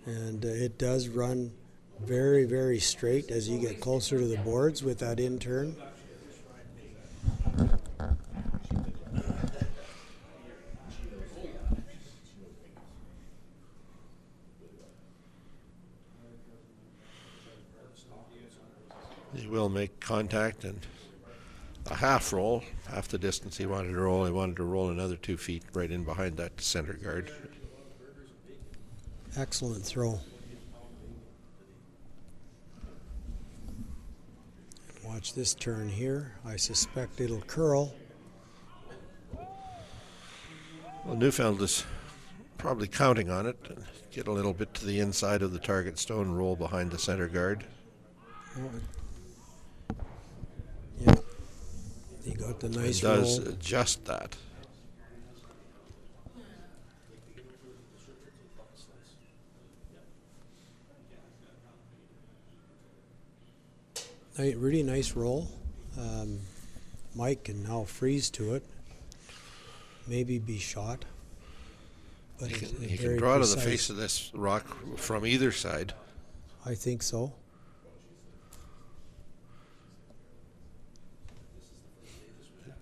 and it does run very, very straight as you get closer to the boards with that in-turn. He will make contact and a half roll, half the distance he wanted to roll. He wanted to roll another 2 feet right in behind that center guard. Excellent throw. Watch this turn here. I suspect it'll curl. Well, Neufeld is probably counting on it. Get a little bit to the inside of the target stone, roll behind the center guard. Yeah, he got the nice roll. He does just that. Really nice roll. Mike can now freeze to it. Maybe be shot. But he can draw to the face of this rock from either side. I think so.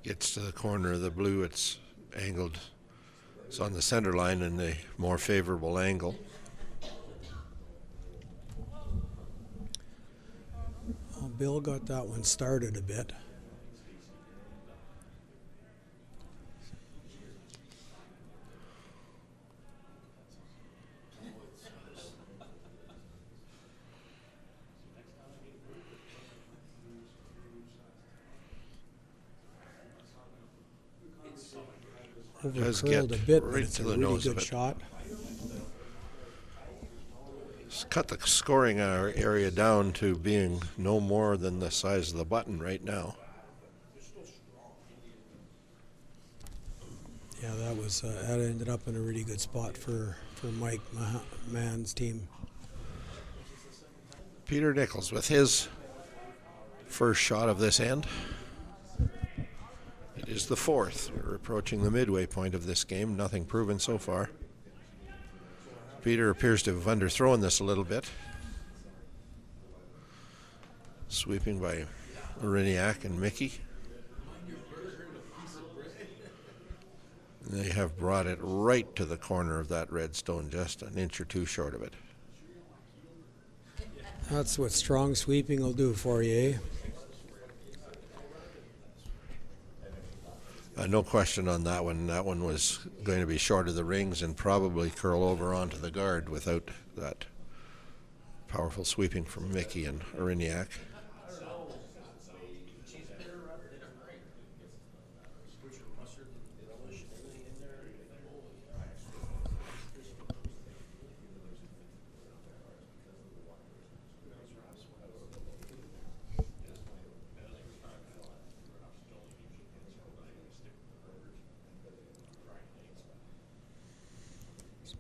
Gets to the corner of the blue, it's angled. It's on the center line in a more favorable angle. Well, Bill got that one started a bit. Does Overcurled get a bit, right but it's to a the really nose of good it. shot. It's cut the scoring area down to being no more than the size of the button right now. Yeah, that ended up in a really good spot for Mike Mahon's team. Peter Nichols with his first shot of this end. It is the fourth. We're approaching the midway point of this game. Nothing proven so far. Peter appears to have underthrown this a little bit. Sweeping by Ariniak and Mickey. They have brought it right to the corner of that red stone, just an inch or two short of it. That's what strong sweeping will do for you, eh? No question on that one. That one was going to be short of the rings and probably curl over onto the guard without that powerful sweeping from Mickey and Ariniak.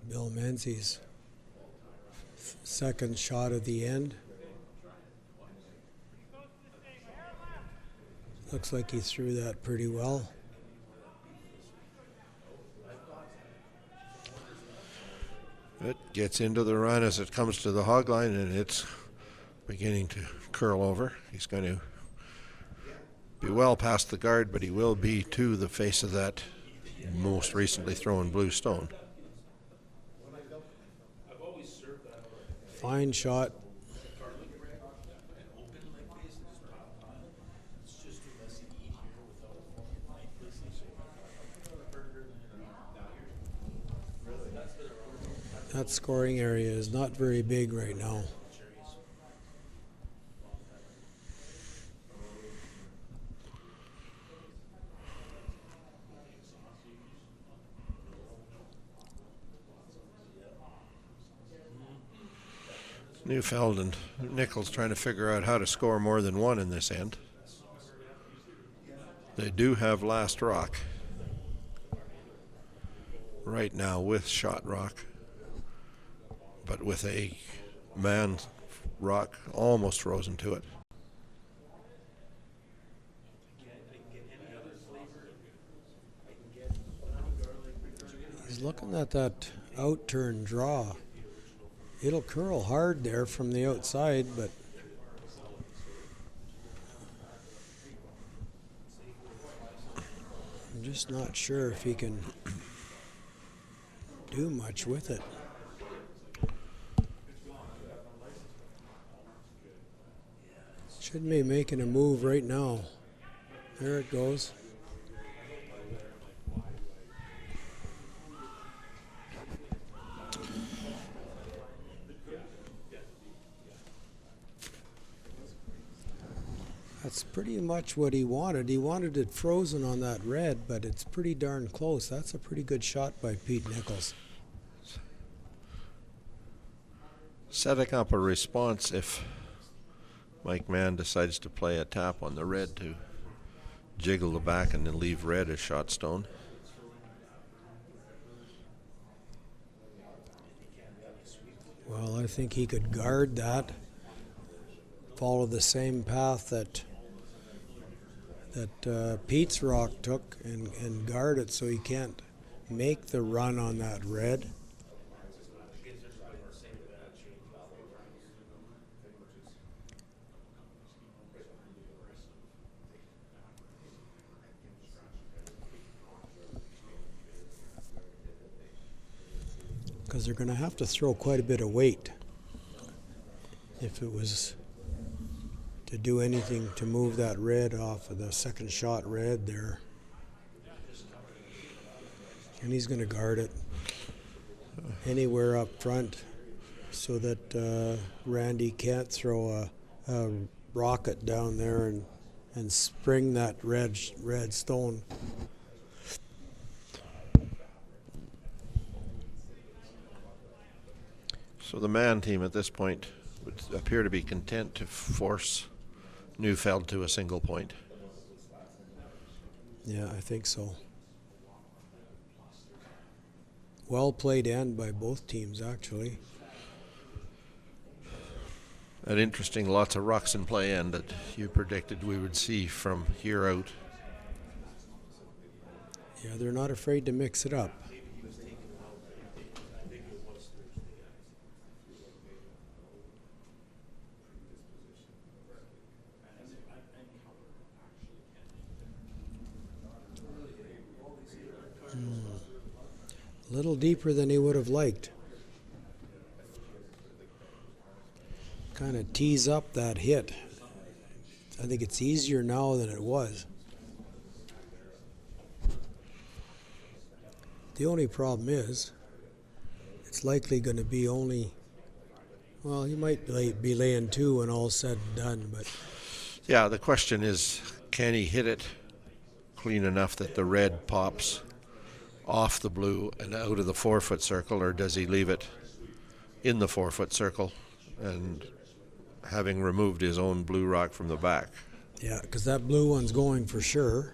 Bill Menzies' second shot of the end. Looks like he threw that pretty well. It gets into the run as it comes to the hog line, and it's beginning to curl over. He's going to be well past the guard, but he will be to the face of that most recently thrown blue stone. Fine shot. That scoring area is not very big right now. Neufeld and Nichols trying to figure out how to score more than one in this end. They do have last rock right now with shot rock, but with a man rock almost frozen to it. was looking at that out-turn draw. It'll curl hard there from the outside, but I'm just not sure if he can do much with it. Shouldn't be making a move right now. There it goes. That's pretty much what he wanted. He wanted it frozen on that red, but it's pretty darn close. That's a pretty good shot by Pete Nichols. Setting up a response if Mike Mann decides to play a tap on the red to jiggle the back and then leave red as shot stone. Well, I think he could guard that, follow the same path that Pete's rock took and guard it so he can't make the run on that red. Because they're going to have to throw quite a bit of weight if it was to do anything to move that red off of the second shot red there. And he's going to guard it anywhere up front so that Randy can't throw a rocket down there and spring that red stone. So the Mann team at this point would appear to be content to force Neufeld to a single point. Yeah, I think so. Well played end by both teams, actually. An interesting, lots of rocks in play end that you predicted we would see from here out. Yeah, they're not afraid to mix it up. A little deeper than he would have liked. Kind of tease up that hit. I think it's easier now than it was. The only problem is it's likely going to be only, well, he might be laying two when all's said and done, but Yeah, the question is, can he hit it clean enough that the red pops off the blue and out of the 4-foot circle, or does he leave it in the 4-foot circle and having removed his own blue rock from the back? yeah, because that blue one's going for sure.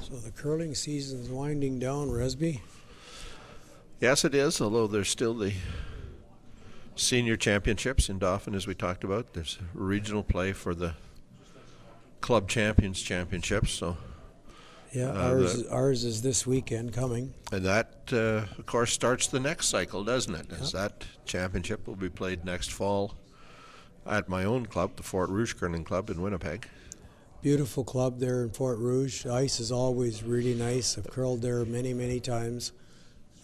So the curling season's winding down, Resby. Yes, it is, although there's still the senior championships in Dauphin, as we talked about. There's regional play for the club champions championships. So, Yeah, ours is this weekend coming. and that, of course, starts the next cycle, doesn't it? As that championship will be played next fall at my own club, the Fort Rouge Curling Club in Winnipeg. Beautiful club there in Fort Rouge. Ice is always really nice. I've curled there many, many times.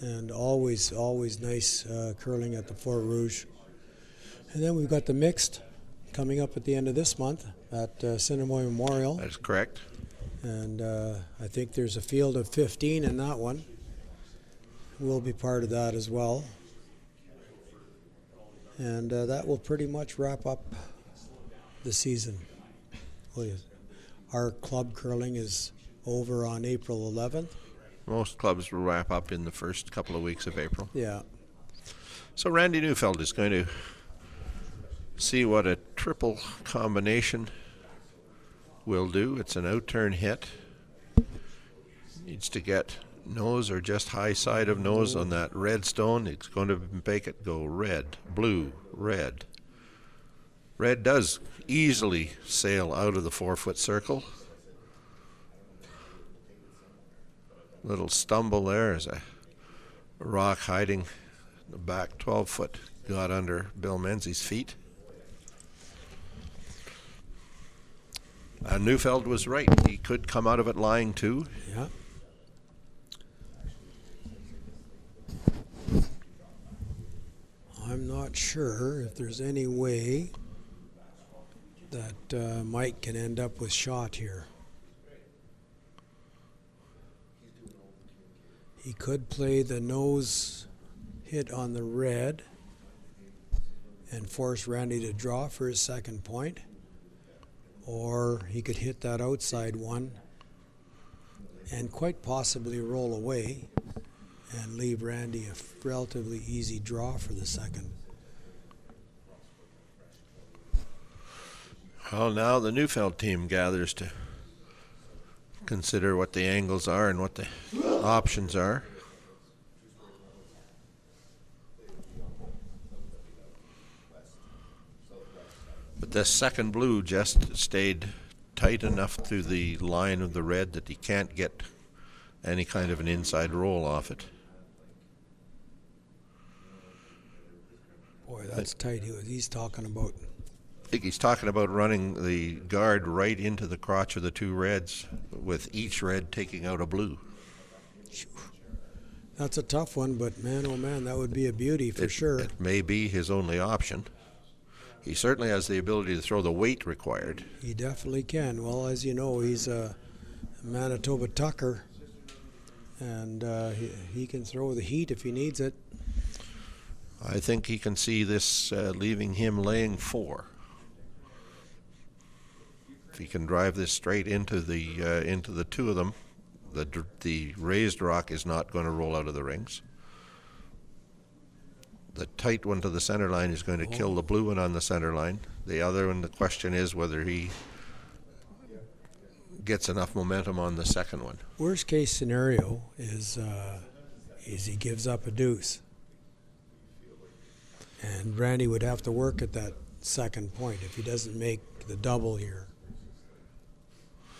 And always nice curling at the Fort Rouge. And then we've got the mixed coming up at the end of this month at Cinemoy Memorial. That's correct. And I think there's a field of 15 in that one. We'll be part of that as well. And that will pretty much wrap up the season. Our club curling is over on April 11th. Most clubs will wrap up in the first couple of weeks of April. Yeah. So Randy Neufeld is going to See what a triple combination will do. It's an out-turn hit. Needs to get nose or just high side of nose on that red stone. It's going to make it go red, blue, red. Red does easily sail out of the 4-foot circle. Little stumble there as a rock hiding the back 12-foot got under Bill Menzies' feet. Neufeld was right. He could come out of it lying too. Yeah. I'm not sure if there's any way that Mike can end up with shot here. He could play the nose hit on the red and force Randy to draw for his second point, or he could hit that outside one and quite possibly roll away and leave Randy a relatively easy draw for the second. Well, now the Neufeld team gathers to consider what the angles are and what the options are. But this second blue just stayed tight enough to the line of the red that he can't get any kind of an inside roll off it. Boy, that's tight. He's talking about. I think he's talking about running the guard right into the crotch of the two reds, with each red taking out a blue. That's a tough one, but man, oh man, that would be a beauty for sure. It may be his only option. He certainly has the ability to throw the weight required. He definitely can. Well, as you know, he's a Manitoba Tucker, and he can throw the heat if he needs it. I think he can see this leaving him laying 4. If he can drive this straight into the two of them, the raised rock is not going to roll out of the rings. The tight one to the center line is going to kill the blue one on the center line. The other one, the question is whether he gets enough momentum on the second one. Worst case scenario is he gives up a deuce. And Randy would have to work at that second point if he doesn't make the double here.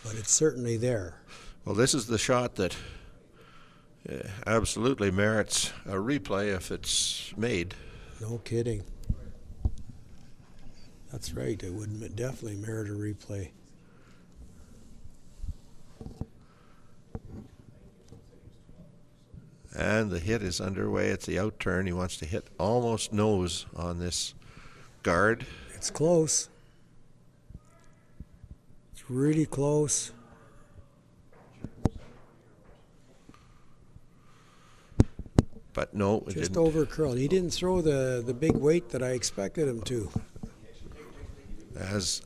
But it's certainly there. Well, this is the shot that absolutely merits a replay if it's made. No kidding. That's right. It would definitely merit a replay. And the hit is underway. It's the out turn. He wants to hit almost nose on this guard. It's close. It's really close. But no, it just didn't. Over curled. He didn't throw the big weight that I expected him to. As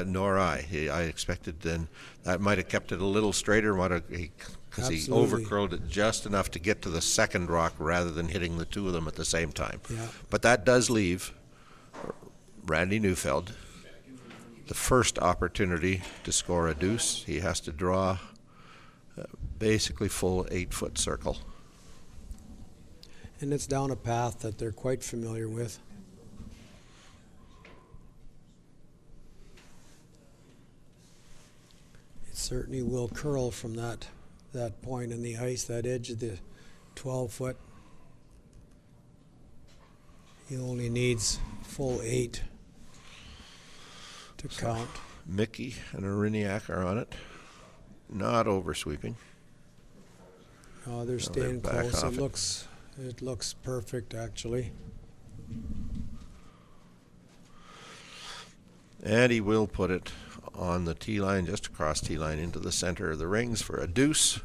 nor I. I expected then that might have kept it a little straighter, because he overcurled it just enough to get to the second rock rather than hitting the two of them at the same time. Yeah. But that does leave Randy Neufeld the first opportunity to score a deuce. He has to draw basically full 8-foot circle. And it's down a path that they're quite familiar with. It certainly will curl from that point in the ice, that edge of the 12-foot. He only needs full 8 to count. Mickey and Ariniak are on it. Not oversweeping. Oh, they're staying back close. off It looks perfect, actually. And he will put it on the tee line, just across tee line into the center of the rings for a deuce.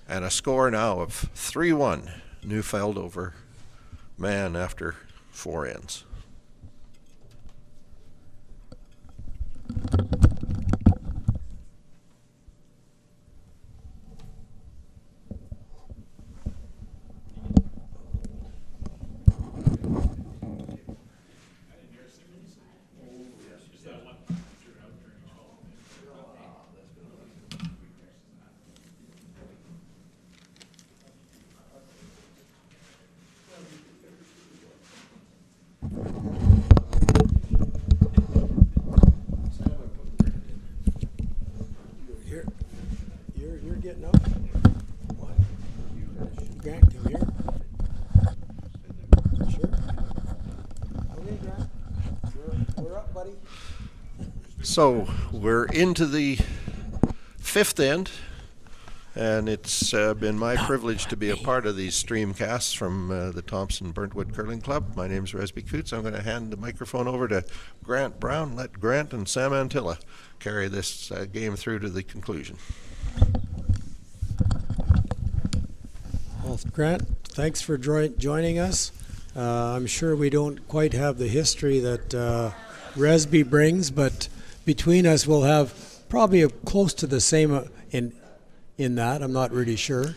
And a score now of 3-1. Neufeld over Mahon after 4 ends. buddy. So we're into the fifth end, and it's been my privilege to be a part of these streamcasts from the Thompson Burntwood Curling Club. My name's Resby Coots. I'm going to hand the microphone over to Grant Brown. Let Grant and Sam Antilla carry this game through to the conclusion. Well, Grant, thanks for joining us. I'm sure we don't quite have the history that Resby brings, but between us we'll have probably close to the same in that. I'm not really sure.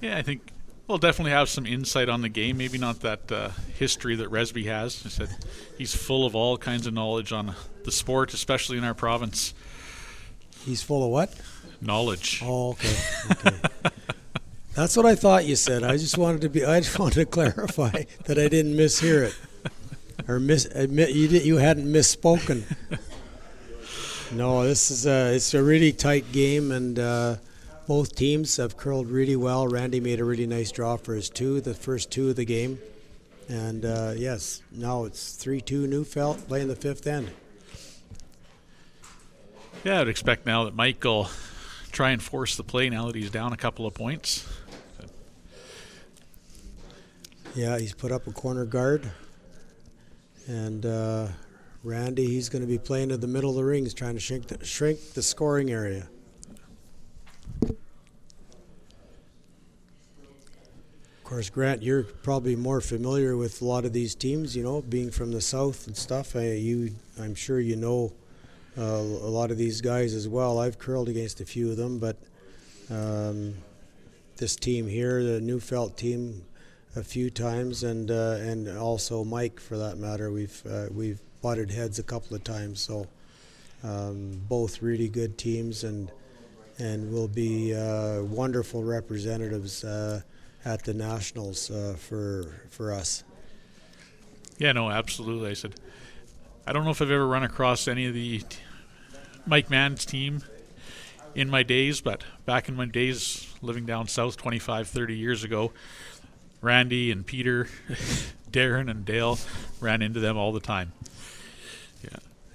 Yeah, I think we'll definitely have some insight on the game. Maybe not that history that Resby has. I said he's full of all kinds of knowledge on the sport, especially in our province. He's full of what? Knowledge. Oh, okay. That's what I thought you said. I just wanted to clarify that I didn't mishear it, or admit you hadn't misspoken. No, this is it's a really tight game, and both teams have curled really well. Randy made a really nice draw for his the first two of the game, and yes, now it's 3-2 Neufeld playing the fifth end. Yeah, I'd expect now that Mike will try and force the play now that he's down a couple of points. Yeah, he's put up a corner guard, and Randy, he's going to be playing to the middle of the rings, trying to shrink the scoring area. Of course, Grant, you're probably more familiar with a lot of these teams, being from the south and stuff. I'm sure you know a lot of these guys as well. I've curled against a few of them, but this team here, the Neufeld team, a few times, and also Mike, for that matter, we've butted heads a couple of times. So both really good teams, and will be wonderful representatives at the Nationals for us. Yeah, no, absolutely. I said I don't know if I've ever run across any of the Mike Mann's team in my days, but back in my days living down south 25, 30 years ago, Randy and Peter, Darren and Dale ran into them all the time.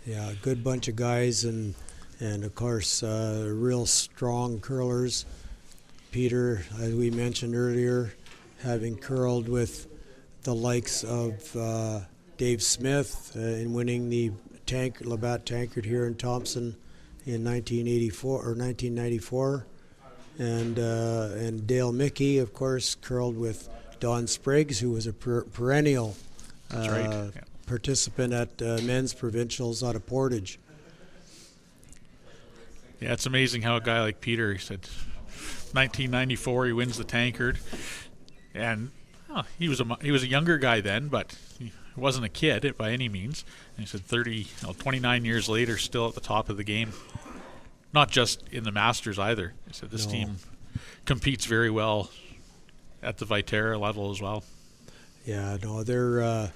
Yeah, a good bunch of guys, and of course real strong curlers. Peter, as we mentioned earlier, having curled with the likes of Dave Smith in winning the Labatt Tankard here in Thompson in 1984 or 1994, and Dale Mickey, of course, curled with Don Spriggs, who was a perennial participant at men's provincials out of Portage. Yeah, it's amazing how a guy like Peter, he said 1994 he wins the Tankard, and he was a younger guy then, but he wasn't a kid by any means. And he said 29 years later, still at the top of the game. Not just in the Masters either. He said this team competes very well at the Viterra level as well. Yeah, no, they're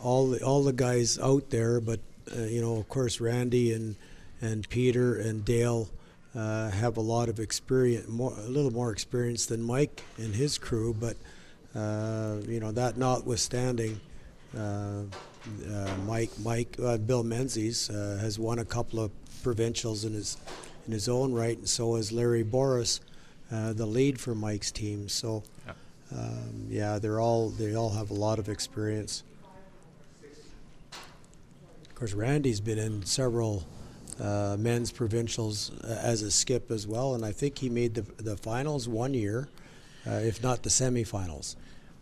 all the guys out there, but of course Randy and Peter and Dale have a lot of experience, a little more experience than Mike and his crew, but that notwithstanding, Bill Menzies has won a couple of provincials in his own right, and so has Larry Boris, the lead for Mike's team. So they all have a lot of experience. Of course, Randy's been in several men's provincials as a skip as well, and I think he made the finals one year, if not the semifinals.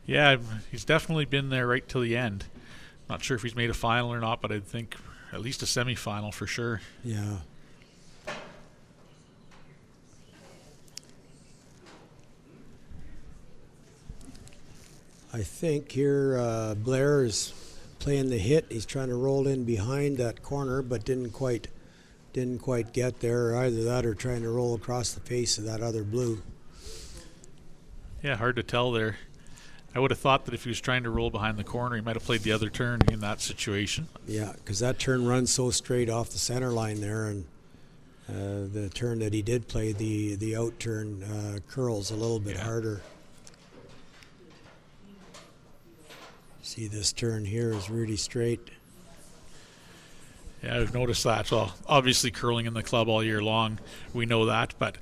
Yeah, he's definitely been there right till the end. Not sure if he's made a final or not, but I think at least a semifinal for sure. Yeah. I think here Blair is playing the hit. He's trying to roll in behind that corner, but didn't quite get there. Either that or trying to roll across the face of that other blue. Yeah, hard to tell there. I would have thought that if he was trying to roll behind the corner, he might have played the other turn in that situation. Yeah, because that turn runs so straight off the center line there, and the turn that he did play, the out turn, curls a little bit harder. See, this turn here is really straight. Yeah, I've noticed that. Well, obviously curling in the club all year long, we know that. But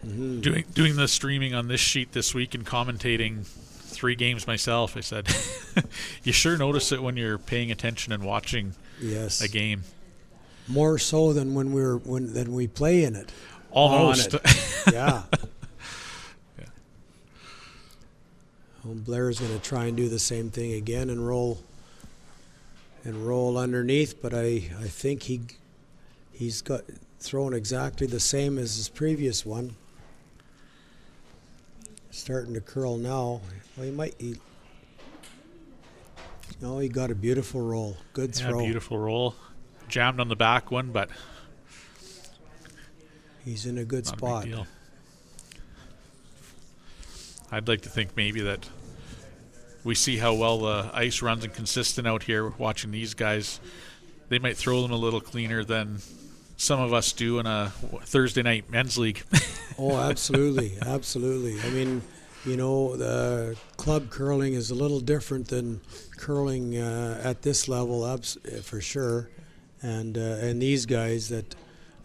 doing the streaming on this sheet this week and commentating 3 games myself, I said, you sure notice it when you're paying attention and watching a game. More so than when we play in it. Almost. Yeah. Well, Blair's going to try and do the same thing again and roll underneath, but I think he's got thrown exactly the same as his previous one. Starting to curl now. Well, he got a beautiful roll. Good throw. Beautiful roll. Jammed on the back one, but he's in a good spot. A big deal. I'd like to think maybe that we see how well the ice runs and consistent out here watching these guys. They might throw them a little cleaner than some of us do in a Thursday night men's league. Oh, absolutely. Absolutely. I mean, the club curling is a little different than curling at this level, for sure. And these guys that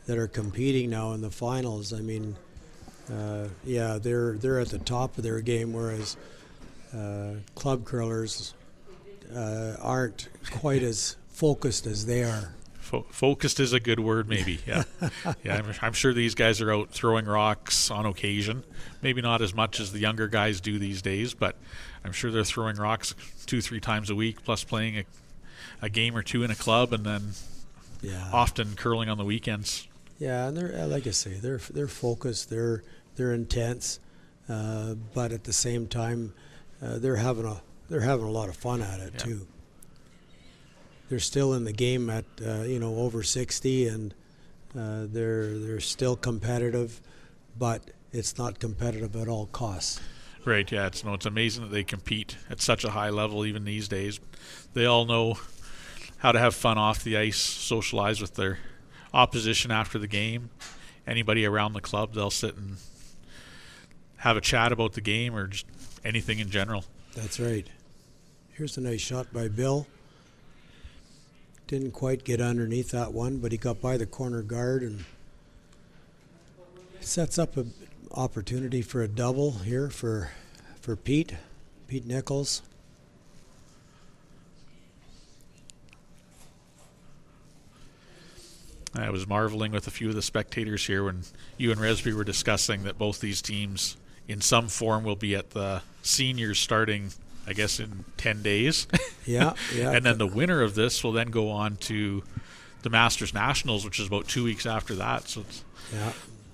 are competing now in the finals, I mean, they're at the top of their game, whereas club curlers aren't quite as focused as they are. Focused is a good word, maybe. Yeah, I'm sure these guys are out throwing rocks on occasion. Maybe not as much as the younger guys do these days, but I'm sure they're throwing rocks 2-3 times a week, plus playing a game or 2 in a club, and then often curling on the weekends. Yeah, and they're like I say, they're focused, they're intense, but at the same time, they're having a lot of fun at it too. They're still in the game at over 60, and they're still competitive, but it's not competitive at all costs. Right. Yeah. It's amazing that they compete at such a high level even these days. They all know how to have fun off the ice, socialize with their opposition after the game. Anybody around the club, they'll sit and have a chat about the game or just anything in general. That's right. Here's a nice shot by Bill. Didn't quite get underneath that one, but he got by the corner guard and sets up an opportunity for a double here for Pete Nichols. I was marveling with a few of the spectators here when you and Resby were discussing that both these teams in some form will be at the seniors starting, I guess, in 10 days. Yeah. And then the winner of this will then go on to the Masters Nationals, which is about 2 weeks after that. So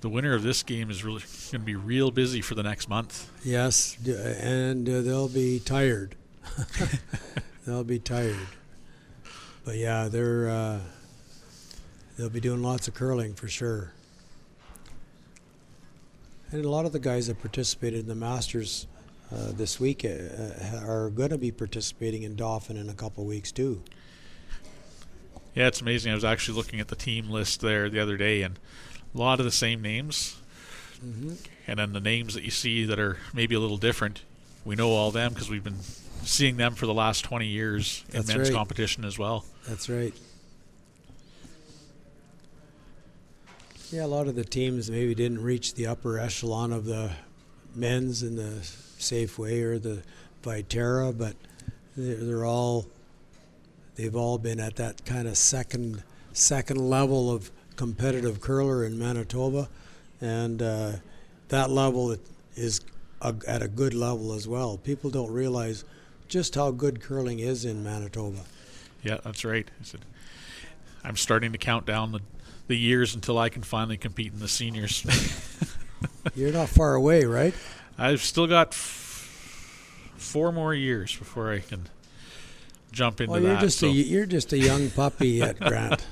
the winner of this game is really going to be real busy for the next month. Yes, and they'll be tired. They'll be tired. But yeah, they'll be doing lots of curling for sure. And a lot of the guys that participated in the Masters this week are going to be participating in Dauphin in a couple of weeks too. Yeah, it's amazing. I was actually looking at the team list there the other day, and a lot of the same names. Mm-hmm. And then the names that you see that are maybe a little different, we know all them because we've been seeing them for the last 20 years in men's competition as well. That's right. Yeah, a lot of the teams maybe didn't reach the upper echelon of the men's in the Safeway or the Viterra, but they've all been at that kind of second level of competitive curler in Manitoba, and that level is at a good level as well. People don't realize just how good curling is in Manitoba. Yeah, that's right. I'm starting to count down the years until I can finally compete in the seniors. You're not far away, right? I've still got 4 more years before I can jump into that. You're just a young puppy yet, Grant.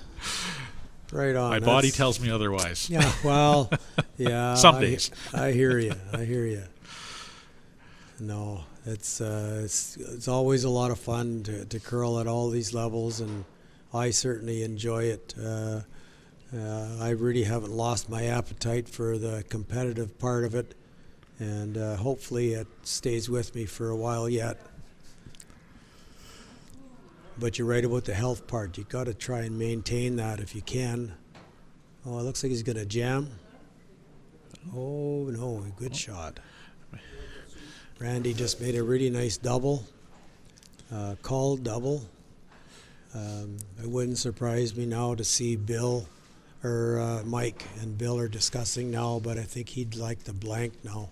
Right on. My body tells me otherwise. Yeah, well, yeah. Some days. I hear you. No, it's always a lot of fun to curl at all these levels, and I certainly enjoy it. I really haven't lost my appetite for the competitive part of it, and hopefully it stays with me for a while yet. But you're right about the health part. You got to try and maintain that if you can. Oh, it looks like he's going to jam. Oh, no, good shot. Randy just made a really nice double, called double. It wouldn't surprise me now to see Mike and Bill are discussing now, but I think he'd like the blank now.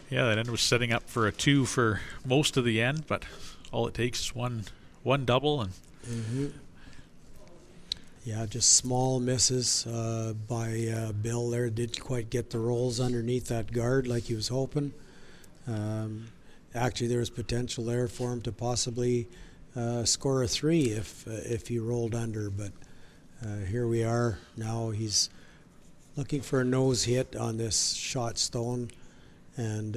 Yeah, that end was setting up for a 2 for most of the end, but all it takes is one double. And Yeah, just small misses by Bill there. Didn't quite get the rolls underneath that guard like he was hoping. Actually, there was potential there for him to possibly score a 3 if he rolled under, but here we are. Now he's looking for a nose hit on this shot stone, and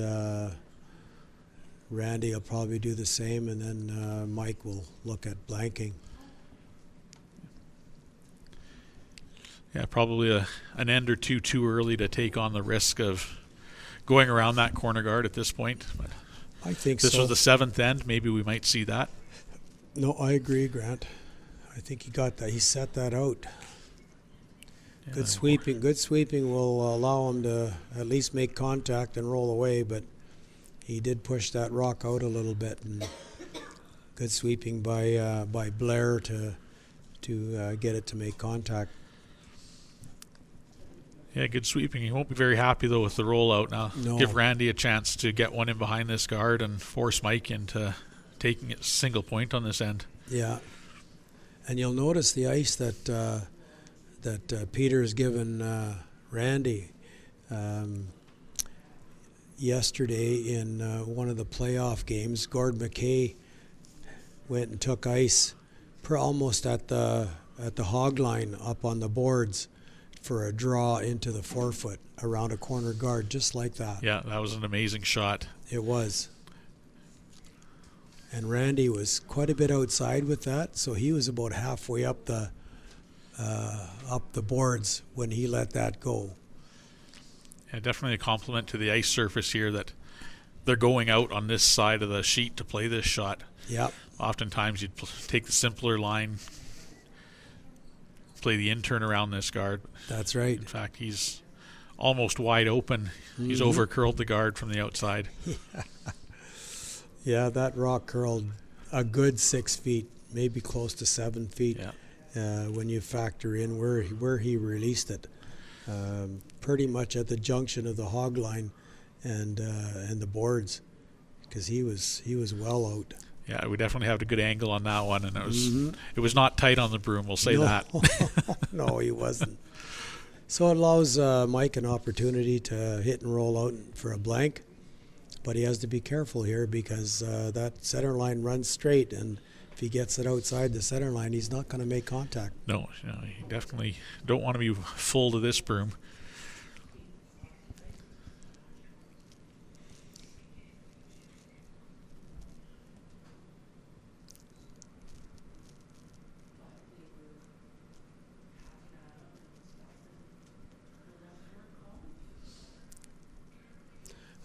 Randy will probably do the same, and then Mike will look at blanking. Yeah, probably an end or two too early to take on the risk of going around that corner guard at this point. But I think this so. was the 7th end. Maybe we might see that. No, I agree, Grant. I think he got that. He set that out. Yeah, Good sweeping. Good sweeping will allow him to at least make contact and roll away, but he did push that rock out a little bit. And good sweeping by Blair to get it to make contact. Yeah, good sweeping. He won't be very happy, though, with the rollout now. No. Give Randy a chance to get one in behind this guard and force Mike into taking it single point on this end. Yeah. And you'll notice the ice that Peter has given Randy yesterday in one of the playoff games. Gord McKay went and took ice almost at the hog line up on the boards for a draw into the 4-foot around a corner guard, just like that. Yeah, that was an amazing shot. It was. And Randy was quite a bit outside with that, so he was about halfway up the boards when he let that go. Yeah, definitely a compliment to the ice surface here that they're going out on this side of the sheet to play this shot. Yep. Oftentimes you'd take the simpler line, play the in-turn around this guard. That's right. In fact, he's almost wide open. He's over-curled the guard from the outside. Yeah, that rock curled a good 6 feet, maybe close to 7 feet. Yeah. When you factor in where he released it, pretty much at the junction of the hog line and the boards, because he was well out. Yeah, we definitely had a good angle on that one, and it was not tight on the broom. We'll say that. No, he wasn't. So it allows Mike an opportunity to hit and roll out for a blank, but he has to be careful here because that center line runs straight, and if he gets it outside the center line, he's not going to make contact. No, you definitely don't want to be full to this broom.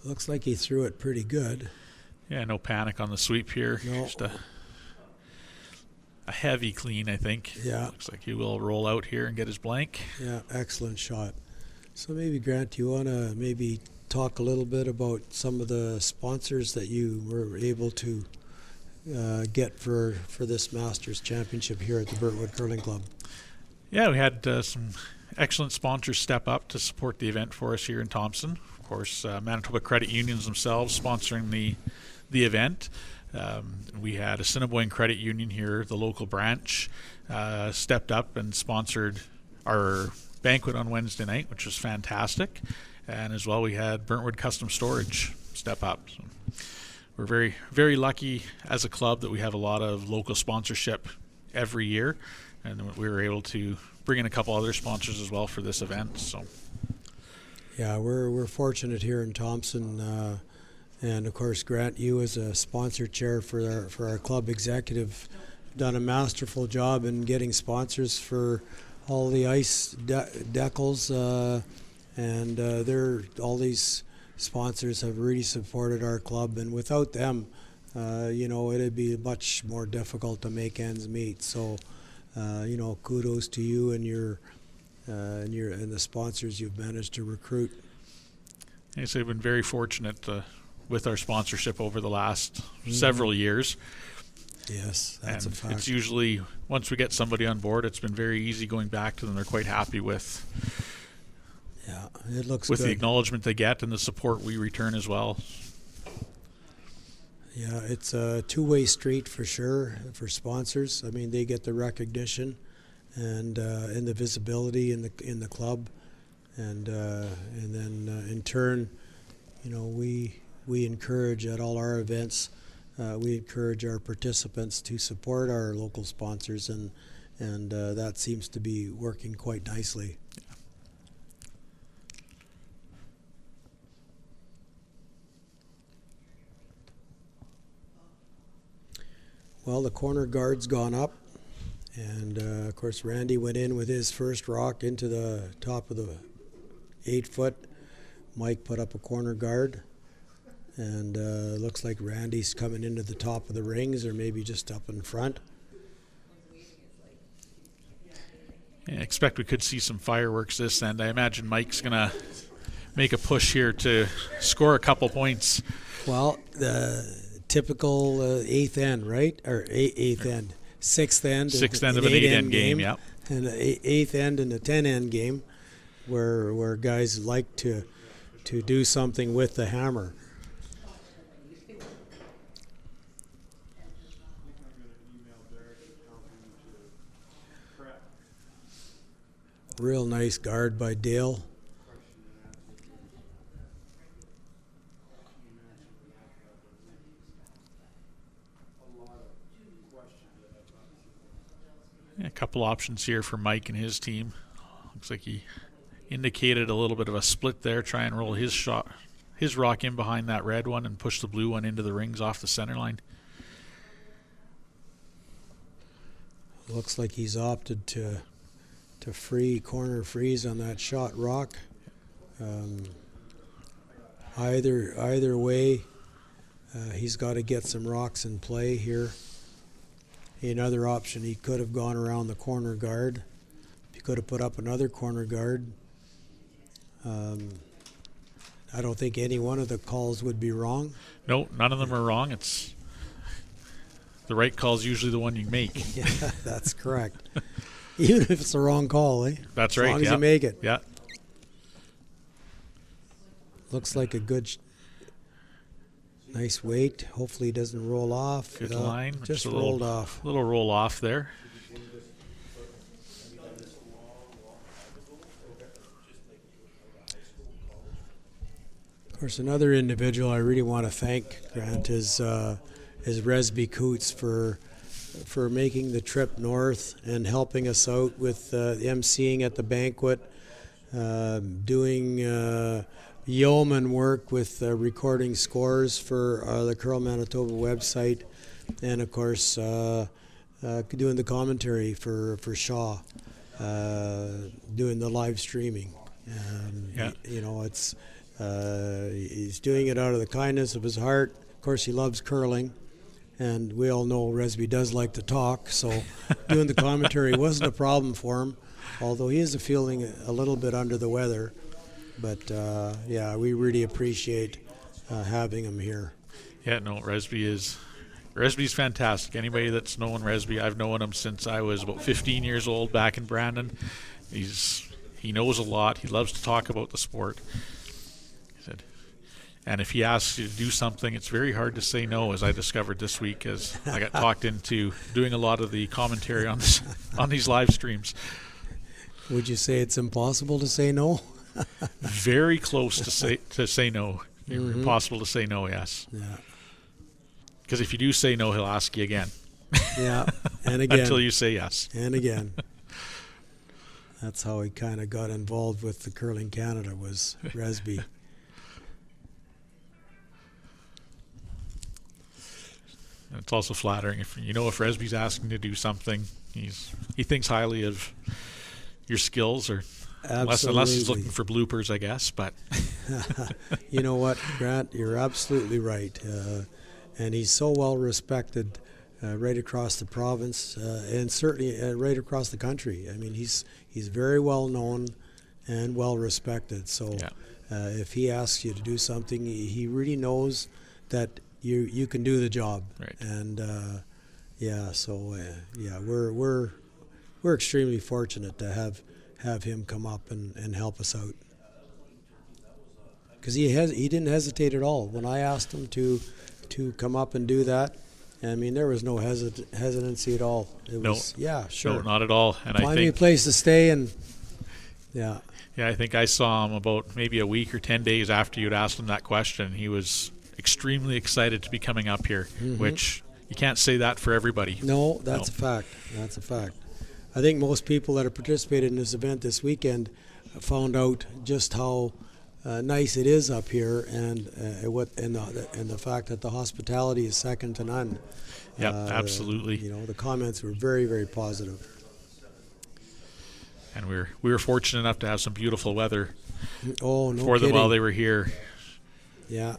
Looks like he threw it pretty good. Yeah, no panic on the sweep here. No. Just a heavy clean, I think. Yeah. Looks like he will roll out here and get his blank. Yeah, excellent shot. So maybe, Grant, you want to maybe talk a little bit about some of the sponsors that you were able to get for this Masters Championship here at the Birtwood Curling Club. Yeah, we had some excellent sponsors step up to support the event for us here in Thompson. Of course, Manitoba Credit Unions themselves sponsoring the event. We had Assiniboine Credit Union here, the local branch, stepped up and sponsored our banquet on Wednesday night, which was fantastic. And as well, we had Birtwood Custom Storage step up. So we're very, very lucky as a club that we have a lot of local sponsorship every year, and we were able to bring in a couple other sponsors as well for this event. So yeah, we're fortunate here in Thompson, and of course, Grant, you as a sponsor chair for our club executive, done a masterful job in getting sponsors for all the ice decals, and all these sponsors have really supported our club, and without them, it'd be much more difficult to make ends meet. So, kudos to you and and the sponsors you've managed to recruit. Yes, I've been very fortunate with our sponsorship over the last several years. Yes, that's a fact. It's usually, once we get somebody on board, it's been very easy going back to them. They're quite happy with it looks with good. the acknowledgement they get and the support we return as well. Yeah, it's a two-way street for sure for sponsors. I mean, they get the recognition and the visibility in the club, and then in turn, we encourage at all our events. We encourage our participants to support our local sponsors, and that seems to be working quite nicely. Well, the corner guard's gone up, and of course Randy went in with his first rock into the top of the 8-foot. Mike put up a corner guard, and looks like Randy's coming into the top of the rings, or maybe just up in front. I expect we could see some fireworks this end. I imagine Mike's going to make a push here to score a couple points. Well, the typical 8th end, right? Or 8th end. 6th end. 6th end of an 8-end game, yeah. And an 8th end and a 10-end game where guys like to do something with the hammer. Real nice guard by Dale. A couple options here for Mike and his team. Looks like he indicated a little bit of a split there. Try and roll his rock in behind that red one and push the blue one into the rings off the center line. Looks like he's opted to corner freeze on that shot rock. Either way, he's got to get some rocks in play here. Another option, he could have gone around the corner guard. He could have put up another corner guard. I don't think any one of the calls would be wrong. No, none of them are wrong. It's the right call is usually the one you make. Yeah, that's correct. Even if it's the wrong call, eh? That's right. As long as you make it. Yeah. Looks like a good, nice weight. Hopefully it doesn't roll off. Good line. Just a rolled off. Little roll off there. Of course, another individual I really want to thank, Grant, is Resby Coots for making the trip north and helping us out with emceeing at the banquet, doing yeoman work with recording scores for the Curl Manitoba website, and of course doing the commentary for Shaw, doing the live streaming. Yeah. It's he's doing it out of the kindness of his heart. Of course, he loves curling. And we all know Resby does like to talk, so doing the commentary wasn't a problem for him, although he is feeling a little bit under the weather. But, we really appreciate having him here. Yeah, no, Resby's fantastic. Anybody that's known Resby, I've known him since I was about 15 years old back in Brandon. He knows a lot. He loves to talk about the sport. And if he asks you to do something, it's very hard to say no, as I discovered this week, as I got talked into doing a lot of the commentary on these live streams. Would you say it's impossible to say no? Very close to say no. Mm-hmm. Impossible to say no, yes. Yeah. Because if you do say no, he'll ask you again. Yeah, and again. Until you say yes. And again. That's how he kind of got involved with the Curling Canada, was Resby. It's also flattering if Resby's asking to do something, he thinks highly of your skills, or unless he's looking for bloopers, I guess. But you know what, Grant, you're absolutely right. and he's so well respected right across the province and certainly right across the country. I mean, he's very well known and well respected. So if he asks you to do something, he really knows that you can do the job. Right. And we're extremely fortunate to have him come up and help us out. Because he didn't hesitate at all when I asked him to come up and do that. I mean, there was no hesitancy at all. It was, sure. No, not at all. And Find me a place to stay, and yeah, I think I saw him about maybe a week or 10 days after you'd asked him that question. He was extremely excited to be coming up here, which you can't say that for everybody. No, that's a fact. That's a fact. I think most people that have participated in this event this weekend found out just how nice it is up here, and the fact that the hospitality is second to none. Yep, absolutely. The comments were very, very positive. And we were fortunate enough to have some beautiful weather for them while they were here. Yeah.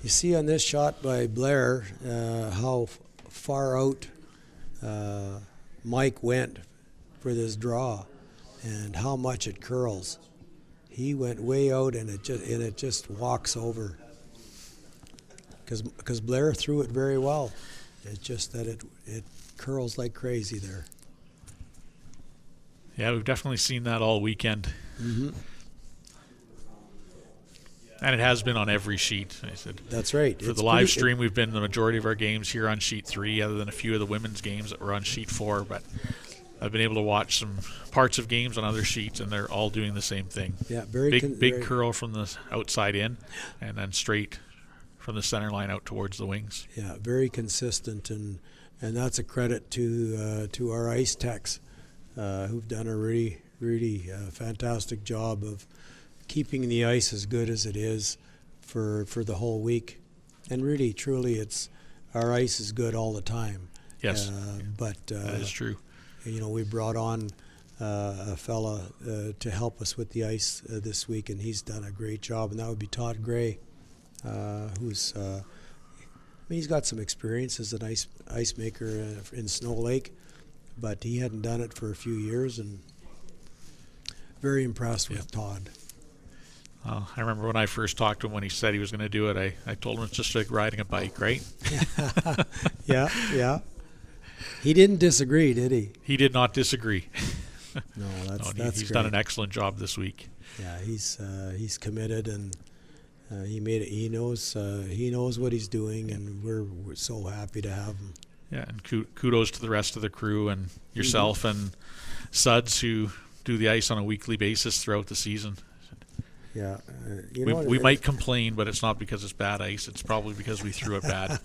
You see on this shot by Blair how far out Mike went for this draw, and how much it curls. He went way out, and it just walks over. Because Blair threw it very well. It's just that it curls like crazy there. Yeah, we've definitely seen that all weekend. Mm-hmm. And it has been on every sheet. I said that's right. For the live stream, we've been the majority of our games here on sheet 3, other than a few of the women's games that were on sheet 4. But I've been able to watch some parts of games on other sheets, and they're all doing the same thing. Yeah, very big curl from the outside in, and then straight from the center line out towards the wings. Yeah, very consistent, and that's a credit to our ice techs, who've done a really, really fantastic job of keeping the ice as good as it is for the whole week. And really, truly, our ice is good all the time. Yes, but that is true. We brought on a fella to help us with the ice this week, and he's done a great job. And that would be Todd Gray, who's he's got some experience as an ice maker in Snow Lake, but he hadn't done it for a few years, and very impressed with Todd. I remember when I first talked to him when he said he was going to do it, I told him it's just like riding a bike, right? Yeah. He didn't disagree, did he? He did not disagree. No, that's he's great. done an excellent job this week. Yeah, he's committed, and he made it. He knows what he's doing, and we're so happy to have him. Yeah, and kudos to the rest of the crew and yourself and Suds, who do the ice on a weekly basis throughout the season. Yeah, we might complain, but it's not because it's bad ice. It's probably because we threw it bad.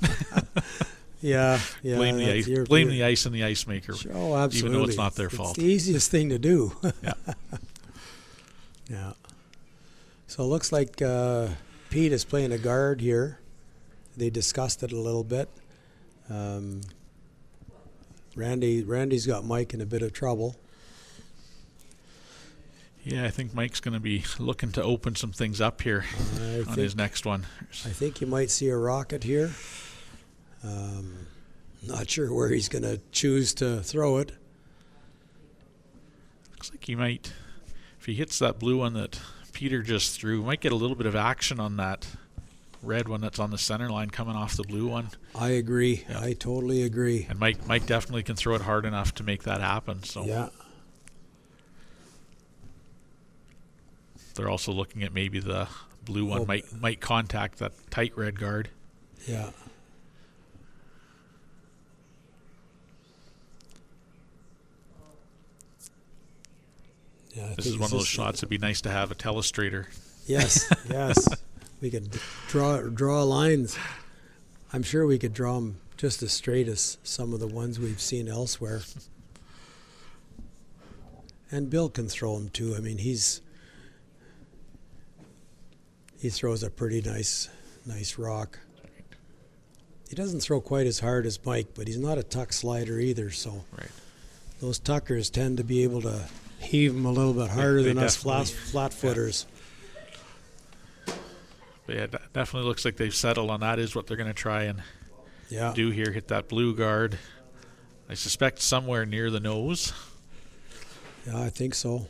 Yeah. Blame the ice and the ice maker. Oh, absolutely. Even though it's not their fault. It's the easiest thing to do. Yeah. Yeah. So it looks like Pete is playing a guard here. They discussed it a little bit. Randy's got Mike in a bit of trouble. Yeah, I think Mike's going to be looking to open some things up here on his next one. I think you might see a rocket here. Not sure where he's going to choose to throw it. Looks like he might, if he hits that blue one that Peter just threw, might get a little bit of action on that red one that's on the center line coming off the blue one. I agree. Yeah. I totally agree. And Mike definitely can throw it hard enough to make that happen. So yeah. They're also looking at maybe the blue one might contact that tight red guard. Yeah. This is one of those shots that'd be nice to have a telestrator. Yes. We could draw lines. I'm sure we could draw them just as straight as some of the ones we've seen elsewhere. And Bill can throw them too. I mean, he throws a pretty nice rock. He doesn't throw quite as hard as Mike, but he's not a tuck slider either. So those tuckers tend to be able to heave them a little bit harder than us flat footers. Yeah. But yeah, definitely looks like they've settled on that is what they're going to try and do here. Hit that blue guard. I suspect somewhere near the nose. Yeah, I think so.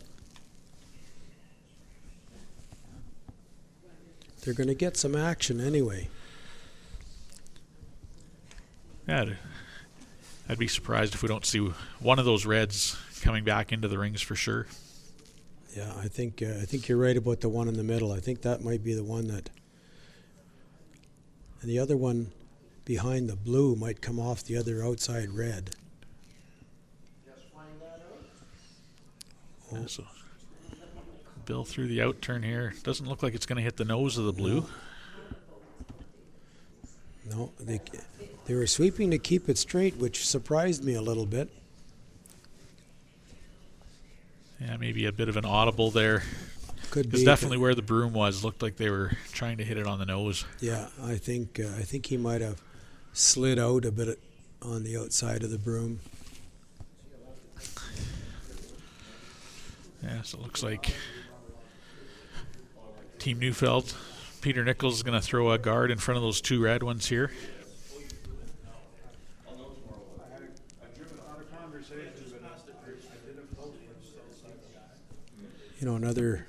They're going to get some action anyway. Yeah, I'd be surprised if we don't see one of those reds coming back into the rings for sure. Yeah, I think you're right about the one in the middle. I think that might be the one that, and the other one behind the blue might come off the other outside red. Yeah, so Bill through the out turn here. Doesn't look like it's going to hit the nose of the blue. No, they were sweeping to keep it straight, which surprised me a little bit. Yeah, maybe a bit of an audible there. Could be. It's definitely where the broom was. Looked like they were trying to hit it on the nose. Yeah, I think he might have slid out a bit on the outside of the broom. Yeah, so it looks like Team Neufeld, Peter Nichols is going to throw a guard in front of those two red ones here. You know, another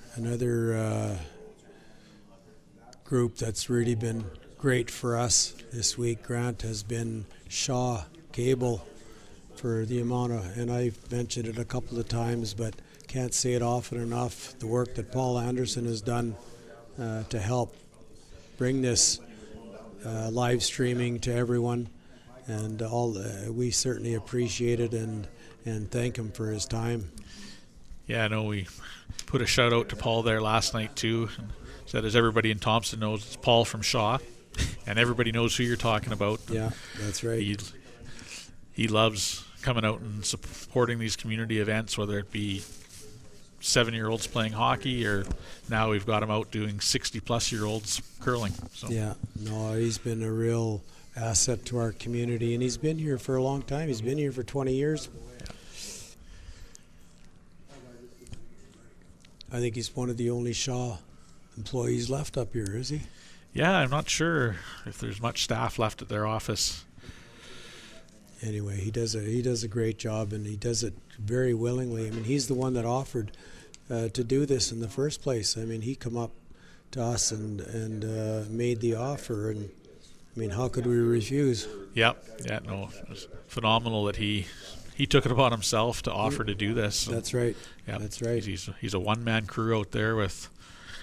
group that's really been great for us this week, Grant, has been Shaw Cable, for the amount of, and I've mentioned it a couple of times, but can't say it often enough, the work that Paul Anderson has done to help bring this live streaming to everyone, and we certainly appreciate it and thank him for his time. Yeah, I know we put a shout out to Paul there last night too, and said, as everybody in Thompson knows, it's Paul from Shaw, and everybody knows who you're talking about. Yeah, that's right. He loves coming out and supporting these community events, whether it be 7-year-olds playing hockey, or now we've got him out doing 60-plus-year-olds curling. So. Yeah, no, he's been a real asset to our community, and he's been here for a long time. He's been here for 20 years. Yeah. I think he's one of the only Shaw employees left up here, is he? Yeah, I'm not sure if there's much staff left at their office. Anyway, he does a great job, and he does it very willingly. I mean, he's the one that offered to do this in the first place. I mean, he come up to us and made the offer, and I mean, how could we refuse? Yep. Yeah, no, it was phenomenal that he took it upon himself to offer to do this. That's right. Yeah, that's right. He's a one-man crew out there with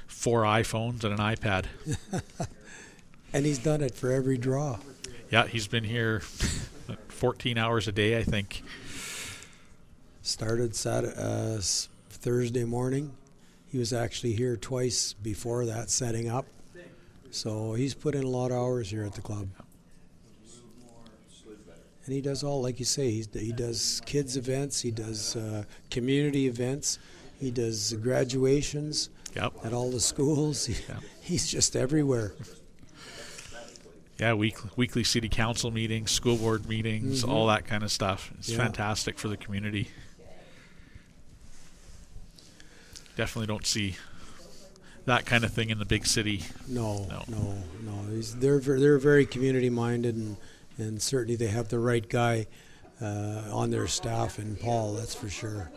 4 iPhones and an iPad. And he's done it for every draw. Yeah, he's been here 14 hours a day, I think. Started Thursday morning. He was actually here twice before that, setting up. So he's put in a lot of hours here at the club. And he does all, like you say, he does kids events, he does community events, he does graduations at all the schools. He's just everywhere. Yeah, weekly city council meetings, school board meetings, all that kind of stuff. It's fantastic for the community. Definitely don't see that kind of thing in the big city. No. They're very community minded, and certainly they have the right guy on their staff in Paul, that's for sure.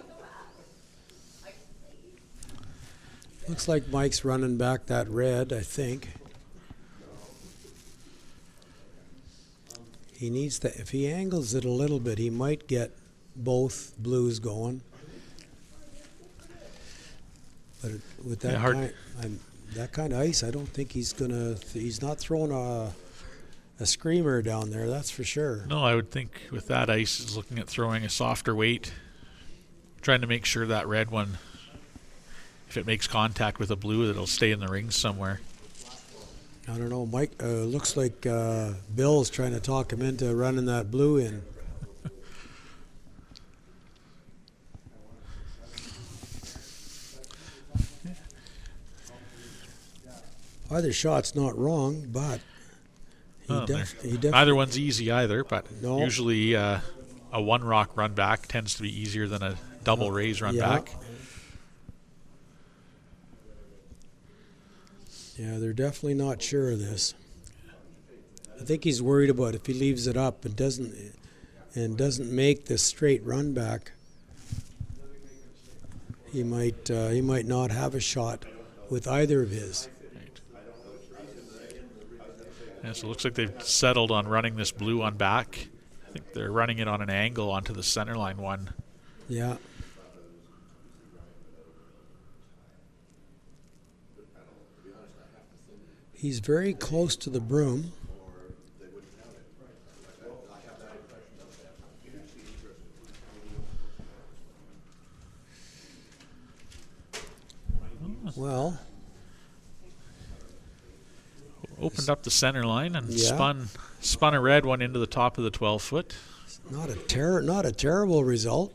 Looks like Mike's running back that red, I think. He needs to, if he angles it a little bit, he might get both blues going. But with that kind of ice, I don't think he's not throwing a screamer down there, that's for sure. No, I would think with that ice, he's looking at throwing a softer weight, trying to make sure that red one, if it makes contact with a blue, that it'll stay in the rings somewhere. I don't know, Mike. Looks like Bill's trying to talk him into running that blue in. Either shot's not wrong, but he definitely. Neither one's easy either, but usually a one rock run back tends to be easier than a double raise run back. Yeah, they're definitely not sure of this. I think he's worried about if he leaves it up and doesn't make the straight run back, he might not have a shot with either of his. Yeah, so it looks like they've settled on running this blue one back. I think they're running it on an angle onto the center line one. Yeah. He's very close to the broom. Well, opened up the center line and spun a red one into the top of the 12-foot. Not a terrible result.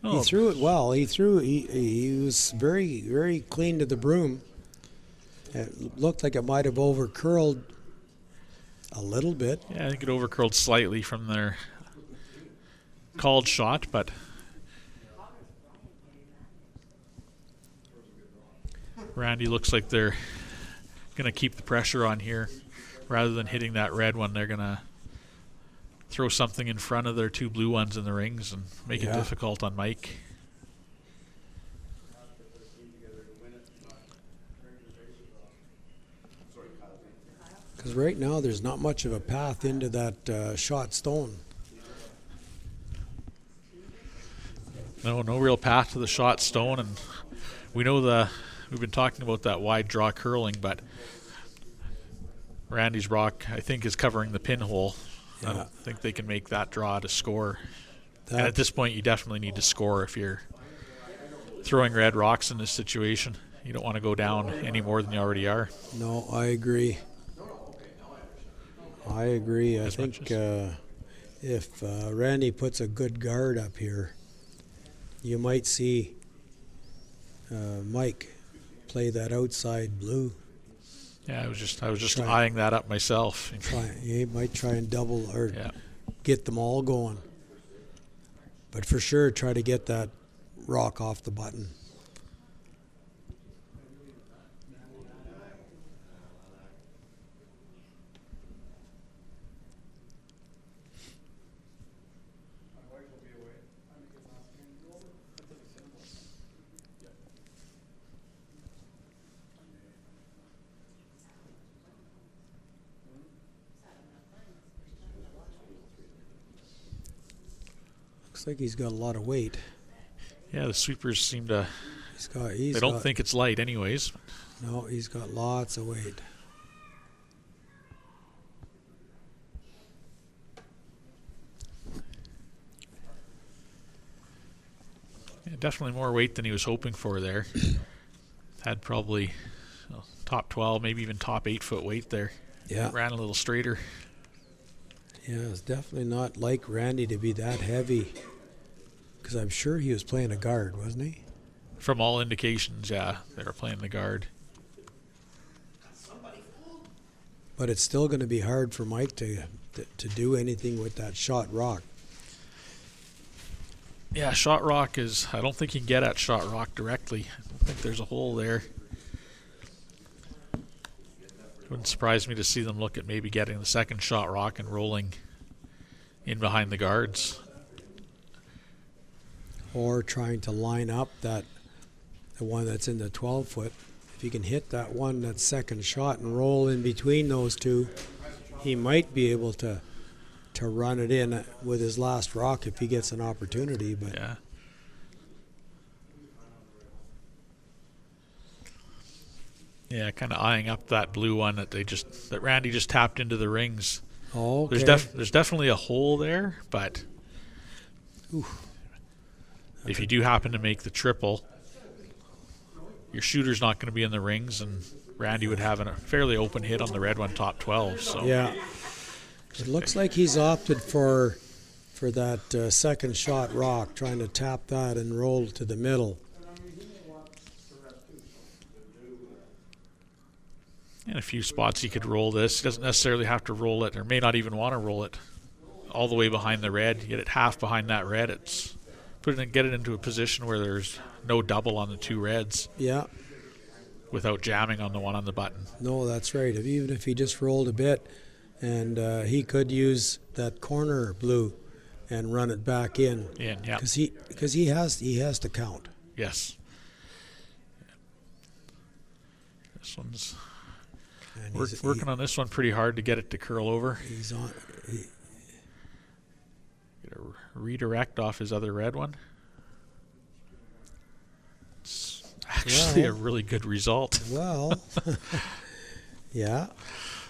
Oh. He threw it well. He was very, very clean to the broom. It looked like it might have over curled a little bit. Yeah, I think it over curled slightly from their called shot, but Randy looks like they're going to keep the pressure on here. Rather than hitting that red one, they're going to throw something in front of their two blue ones in the rings and make it difficult on Mike. Because right now there's not much of a path into that shot stone. No real path to the shot stone, and we know we've been talking about that wide draw curling, but Randy's rock, I think, is covering the pinhole. Yeah. I don't think they can make that draw to score. And at this point, you definitely need to score if you're throwing red rocks in this situation. You don't want to go down any more than you already are. No, I agree. I think if Randy puts a good guard up here, you might see Mike play that outside blue. Yeah, I was just eyeing that up myself. He might try and double or get them all going. But for sure, try to get that rock off the button. Looks like he's got a lot of weight. Yeah, the sweepers seem to. They don't think it's light, anyways. No, he's got lots of weight. Yeah, definitely more weight than he was hoping for there. Had probably top 12, maybe even top 8-foot weight there. Yeah. Ran a little straighter. Yeah, it's definitely not like Randy to be that heavy. Because I'm sure he was playing a guard, wasn't he? From all indications, yeah, they were playing the guard. But it's still going to be hard for Mike to do anything with that shot rock. Yeah, shot rock is. I don't think you can get at shot rock directly. I don't think there's a hole there. It wouldn't surprise me to see them look at maybe getting the second shot rock and rolling in behind the guards. Or trying to line up the one that's in the 12-foot. If you can hit that one, that second shot, and roll in between those two, he might be able to run it in with his last rock if he gets an opportunity. But yeah. Yeah, kind of eyeing up that blue one that Randy just tapped into the rings. Oh, okay. There's definitely a hole there, but if you do happen to make the triple, your shooter's not going to be in the rings, and Randy would have a fairly open hit on the red one, top 12. So yeah, it looks like he's opted for that second shot rock, trying to tap that and roll to the middle. In a few spots he could roll this. He doesn't necessarily have to roll it, or may not even want to roll it all the way behind the red. Get it half behind that red. Get it into a position where there's no double on the two reds. Yeah. without jamming on the one on the button. No, that's right. Even if he just rolled a bit, and he could use that corner blue and run it back in. Yeah. Because he has to count. Yes. This one's And working on this one pretty hard to get it to curl over. He's on. Get a redirect off his other red one. It's actually a really good result. Well, yeah.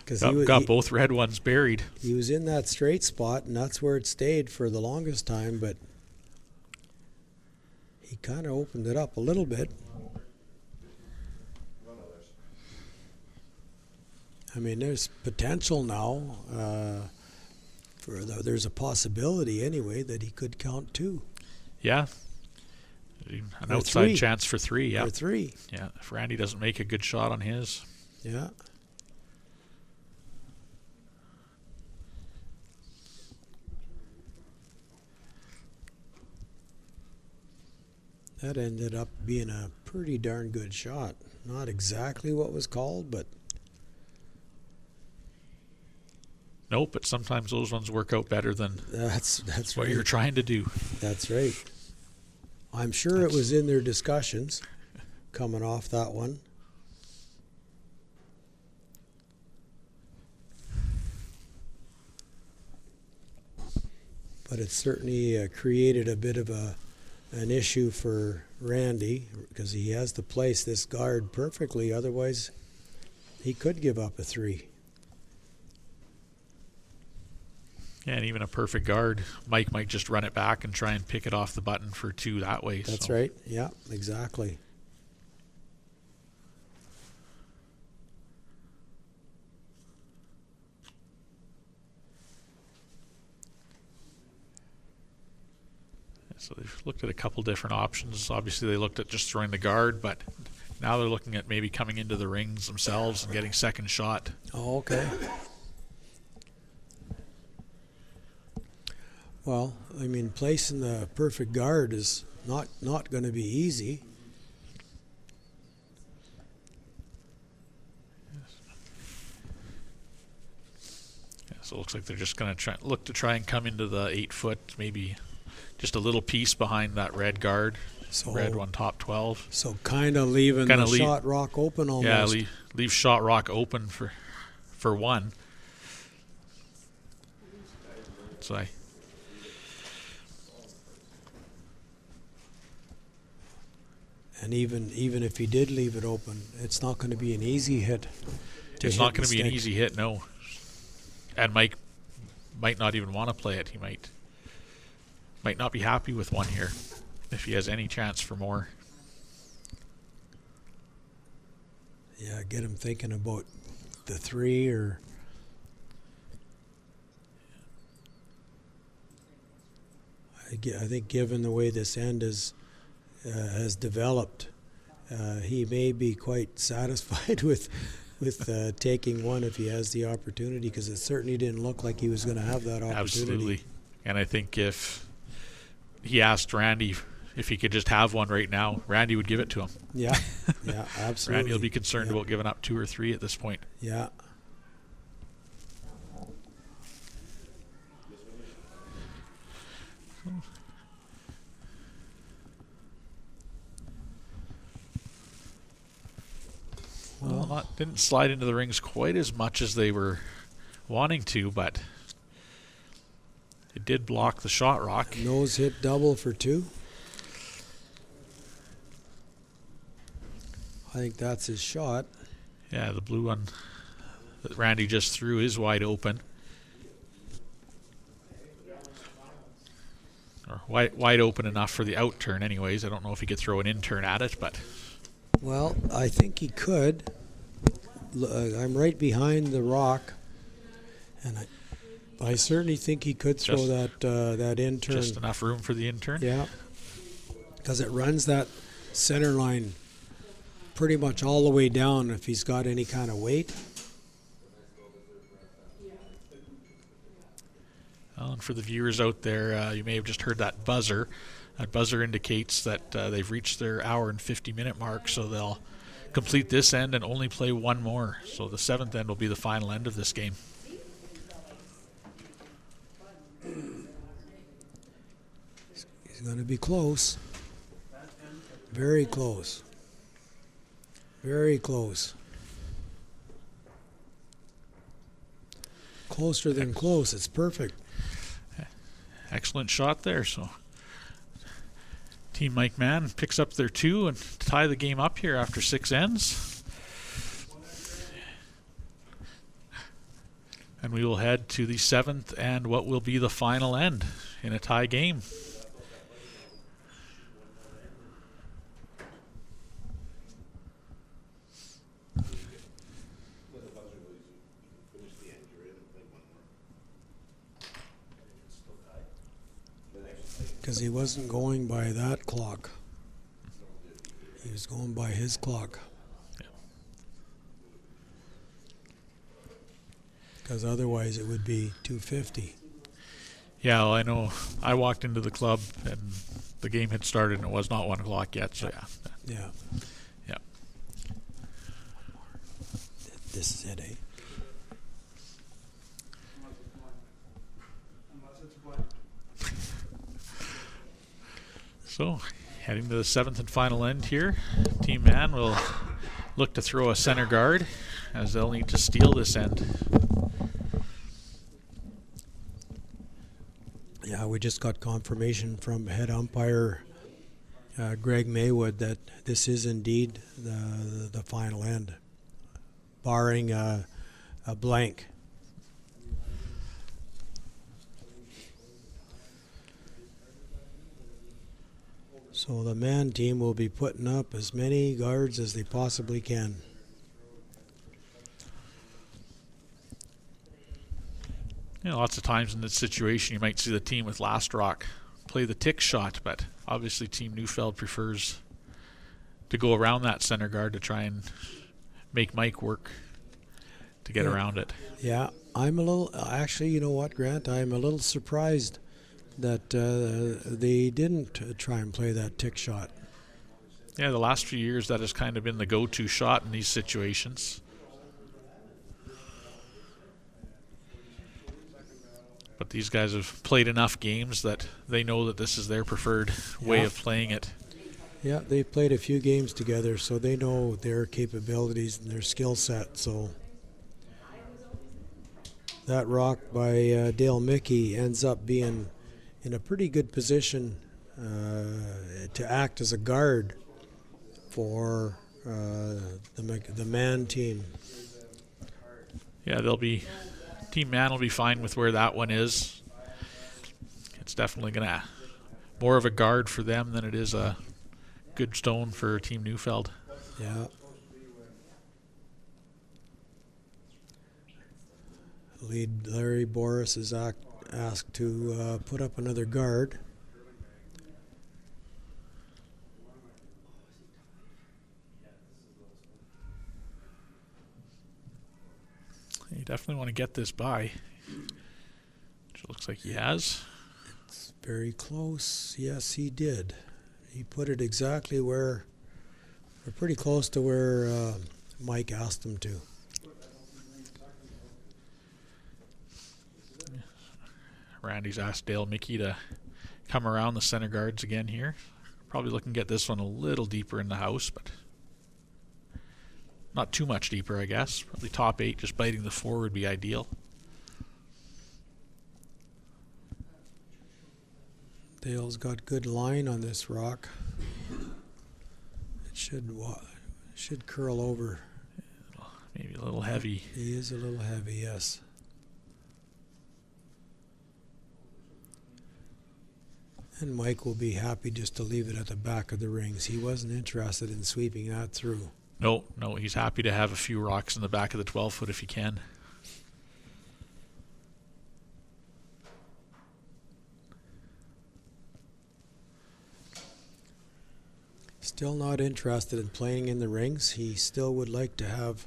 Because got both red ones buried. He was in that straight spot, and that's where it stayed for the longest time, but he kind of opened it up a little bit. I mean, there's potential now. There's a possibility, anyway, that he could count 2. Yeah. An outside chance for 3, yeah. For 3. Yeah, if Randy doesn't make a good shot on his. Yeah. That ended up being a pretty darn good shot. Not exactly what was called, but... Nope, but sometimes those ones work out better than that's what right. you're trying to do. That's right. I'm sure it was in their discussions coming off that one. But it certainly created a bit of an issue for Randy because he has to place this guard perfectly. Otherwise, he could give up a 3. Yeah, and even a perfect guard, Mike might just run it back and try and pick it off the button for 2 that way. That's right. Yeah, exactly. So they've looked at a couple different options. Obviously, they looked at just throwing the guard, but now they're looking at maybe coming into the rings themselves and getting second shot. Oh, okay. Well, I mean, placing the perfect guard is not going to be easy. Yeah, so it looks like they're just going to try and come into the 8 foot, maybe just a little piece behind that red guard. So red one top 12. So kind of leaving the shot rock open almost. Yeah, leave shot rock open for 1. So And even if he did leave it open, it's not going to be an easy hit. It's not going to be an easy hit, no. And Mike might not even want to play it. He might not be happy with 1 here if he has any chance for more. Yeah, get him thinking about the 3 or... I think given the way this end has developed, he may be quite satisfied with taking 1 if he has the opportunity, because it certainly didn't look like he was going to have that opportunity. Absolutely. And I think if he asked Randy if he could just have 1 right now, Randy would give it to him. Yeah, yeah, absolutely. Randy will be concerned about giving up 2 or 3 at this point. Yeah. Well, didn't slide into the rings quite as much as they were wanting to, but it did block the shot rock. Nose hit double for 2. I think that's his shot. Yeah, the blue one that Randy just threw is wide open. Or wide open enough for the out turn anyways. I don't know if he could throw an in turn at it, but... Well, I think he could. I'm right behind the rock, and I certainly think he could throw that in turn. Just enough room for the in turn? Yeah, because it runs that center line pretty much all the way down if he's got any kind of weight. Well, and for the viewers out there, you may have just heard that buzzer. That buzzer indicates that they've reached their hour and 50-minute mark, so they'll complete this end and only play one more. So the 7th end will be the final end of this game. He's going to be close. Very close. Very close. Closer than close. It's perfect. Excellent shot there. So Team Mike Mann picks up their 2 and tie the game up here after 6 ends. And we will head to the 7th and what will be the final end in a tie game. Because he wasn't going by that clock. He was going by his clock. Because otherwise it would be 2:50. Yeah, well, I know. I walked into the club and the game had started and it was not 1 o'clock yet, so yeah. Yeah. Yeah. This is it, eh? So, heading to the 7th and final end here, Team Man will look to throw a center guard as they'll need to steal this end. Yeah, we just got confirmation from head umpire Greg Maywood that this is indeed the final end, barring a blank. So the man team will be putting up as many guards as they possibly can. You know, lots of times in this situation you might see the team with last rock play the tick shot, but obviously Team Neufeld prefers to go around that center guard to try and make Mike work to get around it. Yeah, I'm a little, actually, you know what, Grant, I'm a little surprised that they didn't try and play that tick shot. Yeah, the last few years that has kind of been the go-to shot in these situations. But these guys have played enough games that they know that this is their preferred way of playing it. Yeah, they've played a few games together, so they know their capabilities and their skill set. So that rock by Dale Mickey ends up being in a pretty good position to act as a guard for the man team. Yeah, Team Man will be fine with where that one is. It's definitely gonna more of a guard for them than it is a good stone for Team Neufeld. Yeah. Lead Larry Boris is asked to put up another guard. You definitely want to get this by, which looks like he has. It's very close. Yes, he did. He put it exactly where, or pretty close to where Mike asked him to. Randy's asked Dale Mickey to come around the center guards again here. Probably looking to get this one a little deeper in the house, but not too much deeper, I guess. Probably top 8, just biting the 4 would be ideal. Dale's got good line on this rock. It should curl over. Maybe a little heavy. He is a little heavy, yes. And Mike will be happy just to leave it at the back of the rings. He wasn't interested in sweeping that through. No, he's happy to have a few rocks in the back of the 12-foot if he can. Still not interested in playing in the rings. He still would like to have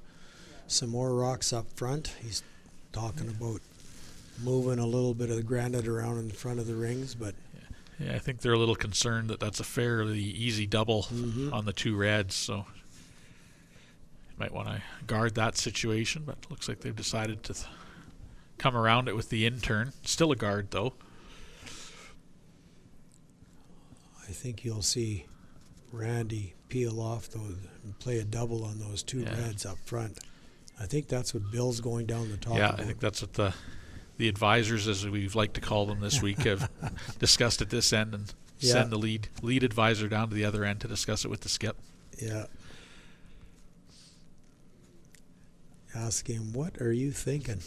some more rocks up front. He's talking about moving a little bit of the granite around in front of the rings, but yeah, I think they're a little concerned that that's a fairly easy double on the 2 reds. So Might want to guard that situation, but looks like they've decided to come around it with the in-turn. Still a guard, though. I think you'll see Randy peel off those and play a double on those two reds up front. I think that's what Bill's going down the top about. I think that's what the advisors, as we've like to call them this week, have discussed at this end, and send the lead advisor down to the other end to discuss it with the skip. Yeah. Ask him, what are you thinking?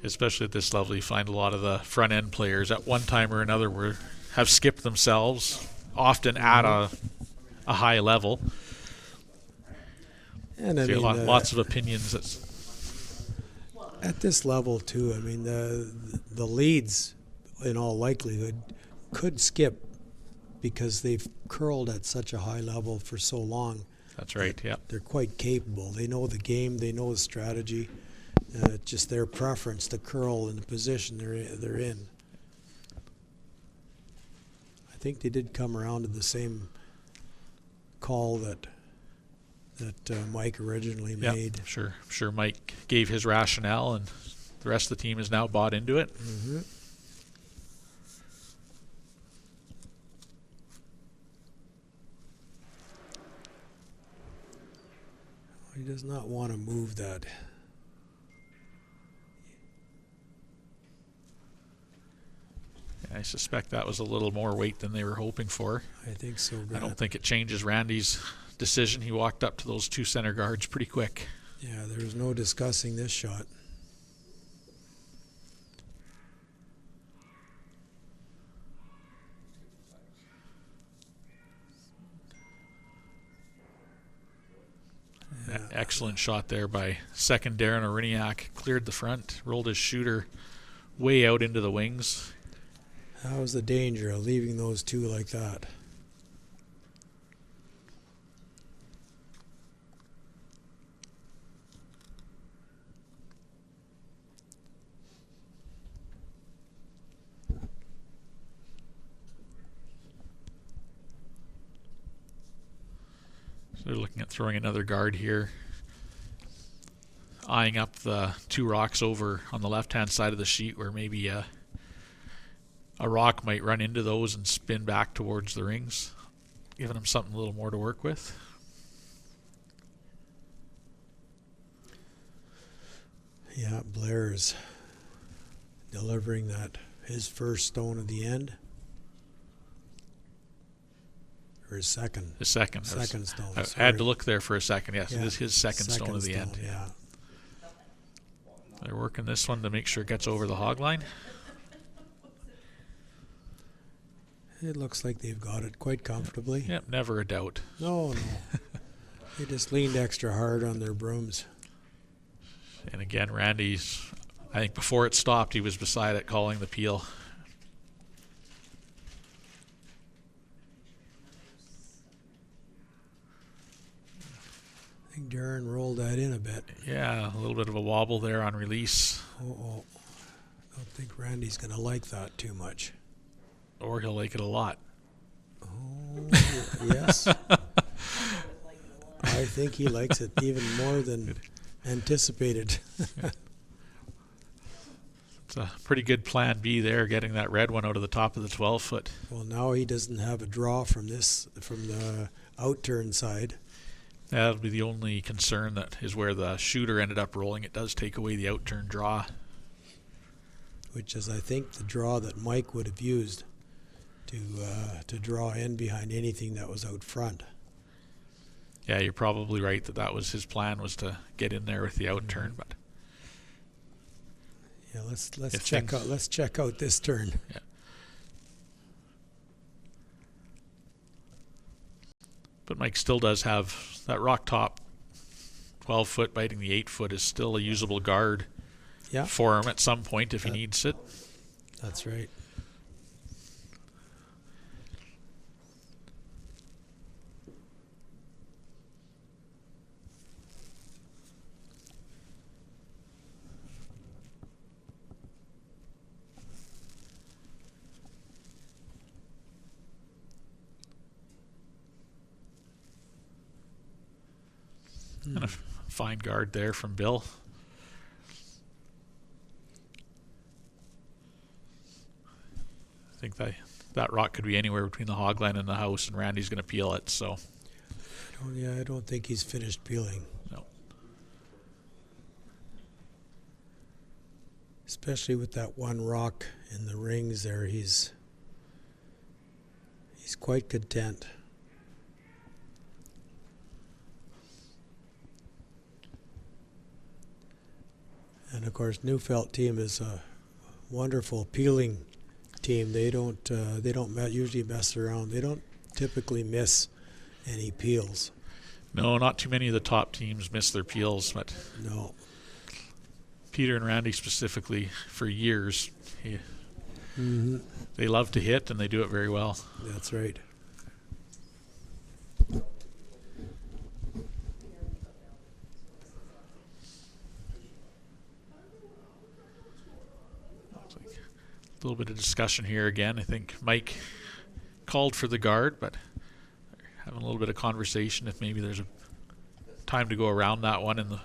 Especially at this level, you find a lot of the front end players at one time or another have skipped themselves, often at a high level. And I mean, lots of opinions. At this level too, I mean the leads, in all likelihood, could skip because they've curled at such a high level for so long. That's right. Yeah, they're quite capable. They know the game. They know the strategy. Just their preference to curl in the position they're in. I think they did come around to the same call that Mike originally made. Yeah, sure. Mike gave his rationale, and the rest of the team has now bought into it. Mm-hmm. He does not want to move that. I suspect that was a little more weight than they were hoping for. I think so, Brad. I don't think it changes Randy's decision. He walked up to those two center guards pretty quick. Yeah, there was no discussing this shot. Yeah. Excellent shot there by second Darren Oriniak. Cleared the front, rolled his shooter way out into the wings. That was the danger of leaving those two like that. So they're looking at throwing another guard here. Eyeing up the two rocks over on the left-hand side of the sheet where maybe a rock might run into those and spin back towards the rings, giving them something a little more to work with. Yeah, Blair's delivering his first stone of the end. Or his second. His second. Second stone. I had to look there for a second. Yes, Yeah. This is his second stone of the end. Yeah. They're working this one to make sure it gets over the hog line. It looks like they've got it quite comfortably. Yep, never a doubt. No. They just leaned extra hard on their brooms. And again, Randy's, I think before it stopped, he was beside it calling the peel. I think Darren rolled that in a bit. Yeah, a little bit of a wobble there on release. Oh. I don't think Randy's going to like that too much. Or he'll like it a lot. Oh, yes. I think he likes it even more than anticipated. It's a pretty good plan B there, getting that red one out of the top of the 12-foot. Well, now he doesn't have a draw from the out-turn side. That'll be the only concern, that is where the shooter ended up rolling. It does take away the out-turn draw. Which is, I think, the draw that Mike would have used to draw in behind anything that was out front. Yeah, you're probably right that was his plan, was to get in there with the out turn. But yeah, let's check out this turn. Yeah. But Mike still does have that rock top 12-foot biting the 8-foot is still a usable guard for him at some point if he needs it. That's right. And a fine guard there from Bill. I think that rock could be anywhere between the hogline and the house, and Randy's going to peel it. So, I don't think he's finished peeling. no. Especially with that one rock in the rings there, he's quite content. And of course, Neufeld team is a wonderful peeling team. They don't usually mess around. They don't typically miss any peels. No, not too many of the top teams miss their peels, but No. Peter and Randy specifically, for years, they love to hit, and they do it very well. That's right. A little bit of discussion here again. I think Mike called for the guard, but having a little bit of conversation if maybe there's a time to go around that one in the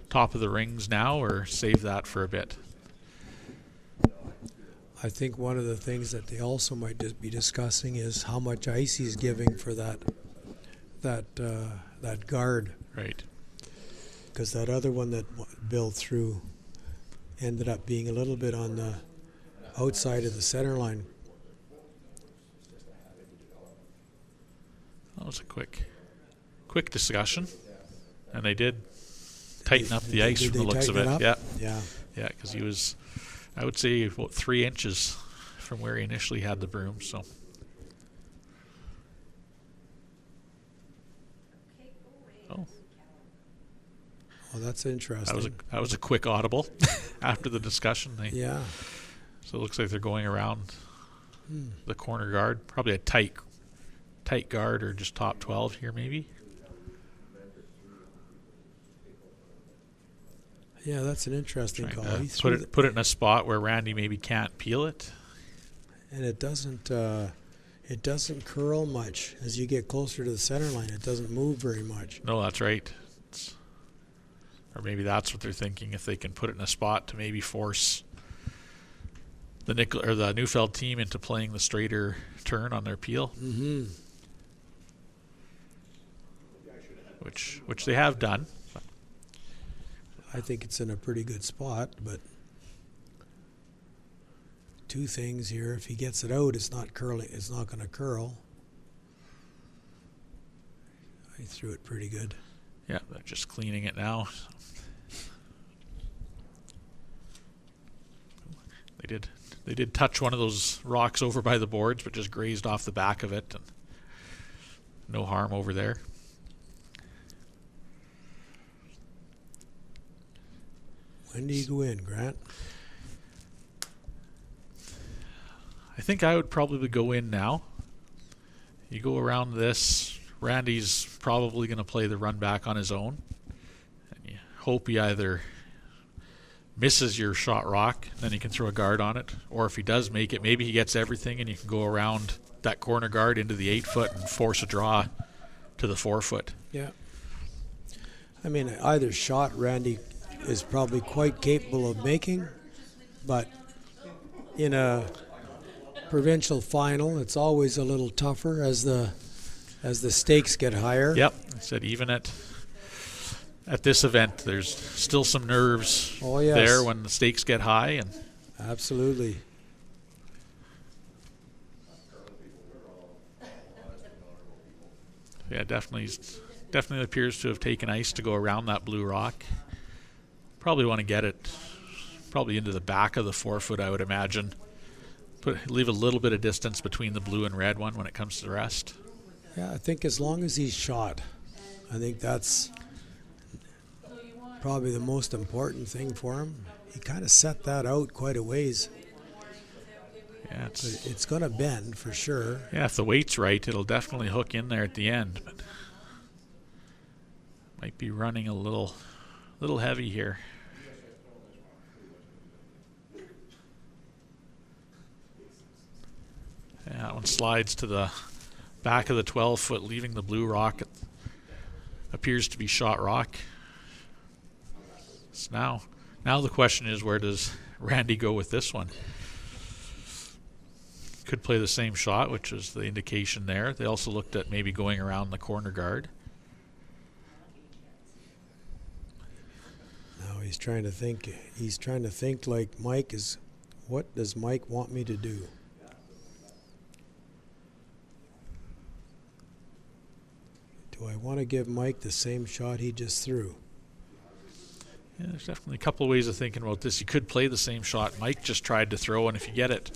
top of the rings now, or save that for a bit. I think one of the things that they also might be discussing is how much ice he's giving for that guard, Right. because that other one that Bill threw ended up being a little bit on the outside of the center line. That was a quick discussion, and they did tighten up the ice from the looks of it. Yeah, Yeah. because he was, I would say, about 3 inches from where he initially had the broom. So Oh, that's interesting. that was a quick audible after the discussion. Yeah. So it looks like they're going around the corner guard, probably a tight guard, or just top 12 here maybe. Yeah, that's an interesting Trying call. He to threw put it in a spot where Randy maybe can't peel it. and it doesn't curl much as you get closer to the center line. It doesn't move very much. No, that's right. Or maybe that's what they're thinking, if they can put it in a spot to maybe force the Neufeld team into playing the straighter turn on their peel. Mm-hmm. Which they have done. I think it's in a pretty good spot, but two things here. If he gets it out, it's not curling. It's not going to curl. I threw it pretty good. Yeah, they're just cleaning it now. They did touch one of those rocks over by the boards, but just grazed off the back of it, and no harm over there. When do you go in, Grant? I think I would probably go in now. You go around this. Randy's probably going to play the run back on his own. And you hope he either misses your shot rock, then he can throw a guard on it. Or if he does make it, maybe he gets everything and you can go around that corner guard into the 8-foot and force a draw to the 4-foot. Yeah. I mean, either shot Randy is probably quite capable of making, but in a provincial final, it's always a little tougher as the stakes get higher. Yep, I said even at this event, there's still some nerves there when the stakes get high, and absolutely. Yeah, definitely appears to have taken ice to go around that blue rock. Probably want to get it probably into the back of the 4-foot, I would imagine. Leave a little bit of distance between the blue and red one when it comes to the rest. Yeah, I think as long as he's shot, I think that's probably the most important thing for him. He kind of set that out quite a ways. Yeah, it's going to bend for sure. Yeah, if the weight's right, it'll definitely hook in there at the end. But might be running a little heavy here. Yeah, that one slides to the back of the 12-foot, leaving the blue rock appears to be shot rock. So now the question is, where does Randy go with this one? Could play the same shot, which is the indication there. They also looked at maybe going around the corner guard. Now he's trying to think. He's trying to think like Mike is. What does Mike want me to do? Do I want to give Mike the same shot he just threw? Yeah, there's definitely a couple of ways of thinking about this. You could play the same shot Mike just tried to throw, and if you get it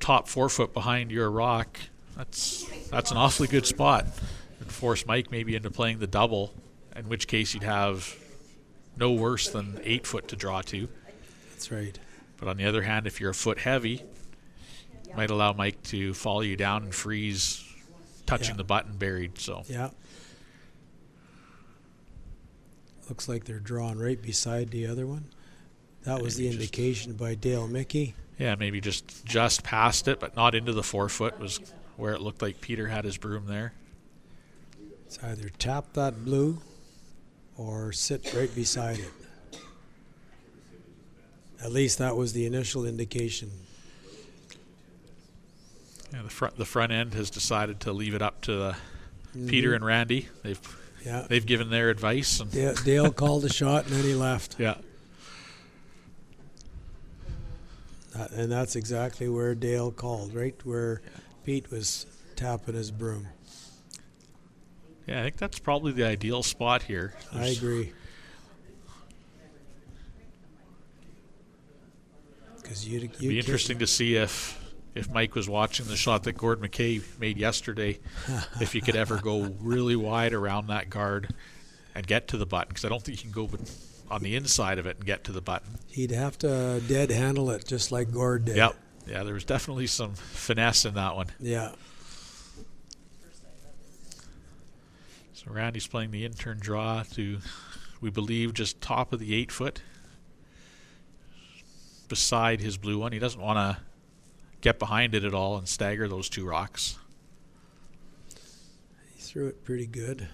top 4 foot behind your rock, that's an awfully good spot. And force Mike maybe into playing the double, in which case you'd have no worse than 8 foot to draw to. That's right. But on the other hand, if you're a foot heavy, it might allow Mike to follow you down and freeze touching the button buried. So yeah. Looks like they're drawn right beside the other one. That was the indication by Dale Mickey. Yeah, maybe just past it, but not into the 4 foot was where it looked like Peter had his broom there. It's either tap that blue or sit right beside it. At least that was the initial indication. Yeah, the front end has decided to leave it up to Peter and Randy. They've given their advice. And Dale called the shot and then he left. Yeah. And that's exactly where Dale called, right where Pete was tapping his broom. Yeah, I think that's probably the ideal spot here. I agree. It'd be interesting to see if Mike was watching the shot that Gord McKay made yesterday, if you could ever go really wide around that guard and get to the button, because I don't think you can go on the inside of it and get to the button. He'd have to dead handle it just like Gord did. Yep. Yeah, there was definitely some finesse in that one. Yeah. So Randy's playing the intern draw to, we believe, just top of the 8 foot beside his blue one. He doesn't want to get behind it at all and stagger those 2 rocks. He threw it pretty good.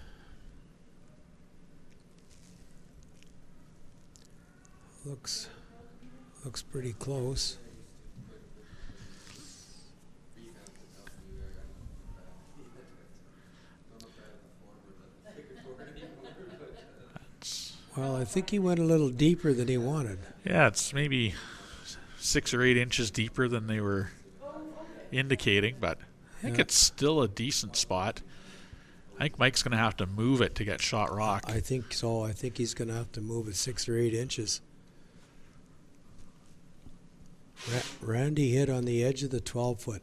Looks pretty close. Well, I think he went a little deeper than he wanted. Yeah, it's maybe 6 or 8 inches deeper than they were indicating, but I think it's still a decent spot. I think Mike's going to have to move it to get shot rock. I think so. I think he's going to have to move it 6 or 8 inches. Randy hit on the edge of the 12 foot.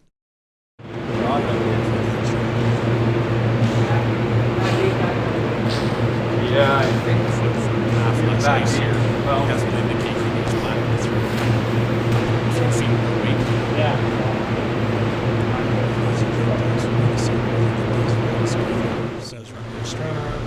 Yeah, I think half less ice here. Well, he hasn't indicated he's planning to throw a few feet more weight. Yeah. Says running strong.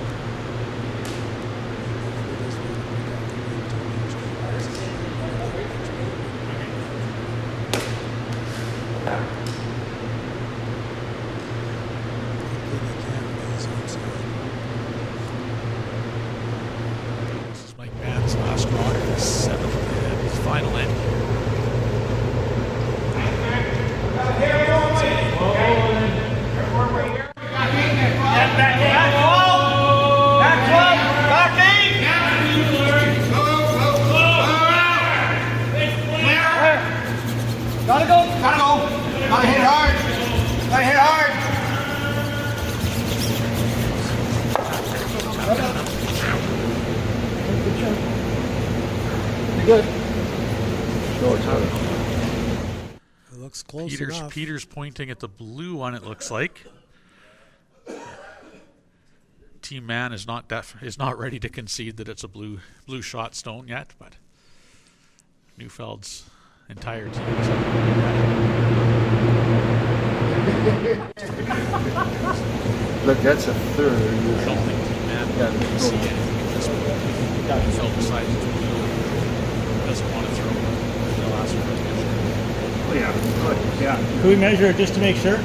Last rock, his 7th and his final end. Gotta go. Gotta hit hard. Good. It looks close enough. Peter's pointing at the blue one, it looks like. Team Man is not ready to concede that it's a blue shot stone yet, but Neufeld's entire team is Look, that's a third. I don't think Team Man can see anything at this point. Neufeld decides it's blue. Doesn't want to throw the last one. Oh, yeah, good. Yeah. Can we measure it just to make sure?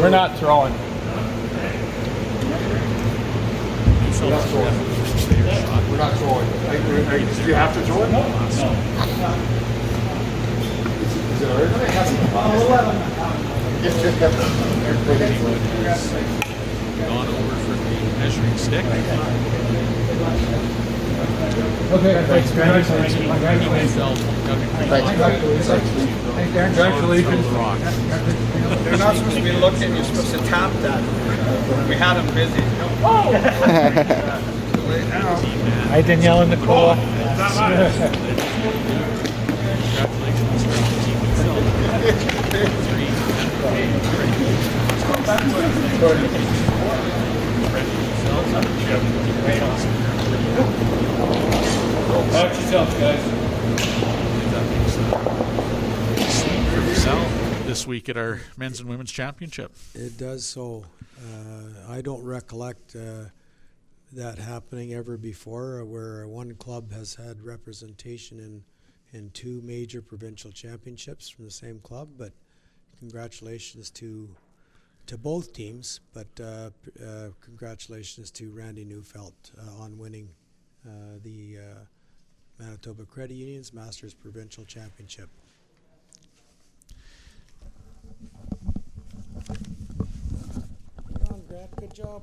We're not throwing. We're not throwing. We're not throwing. Do you have to throw it? No. Is it alright? Gone over for the measuring stick. Okay, thanks, guys. Neufeld, Congratulations. They're not supposed to be looking, you're supposed to tap that. We had them busy. Hi, Danielle and Nicole. Watch yourself, guys. This week at our men's and women's championship. It does so. I don't recollect that happening ever before, where one club has had representation in two major provincial championships from the same club. But congratulations to both teams. But congratulations to Randy Neufeld on winning the Manitoba Credit Union's Masters Provincial Championship. Good job.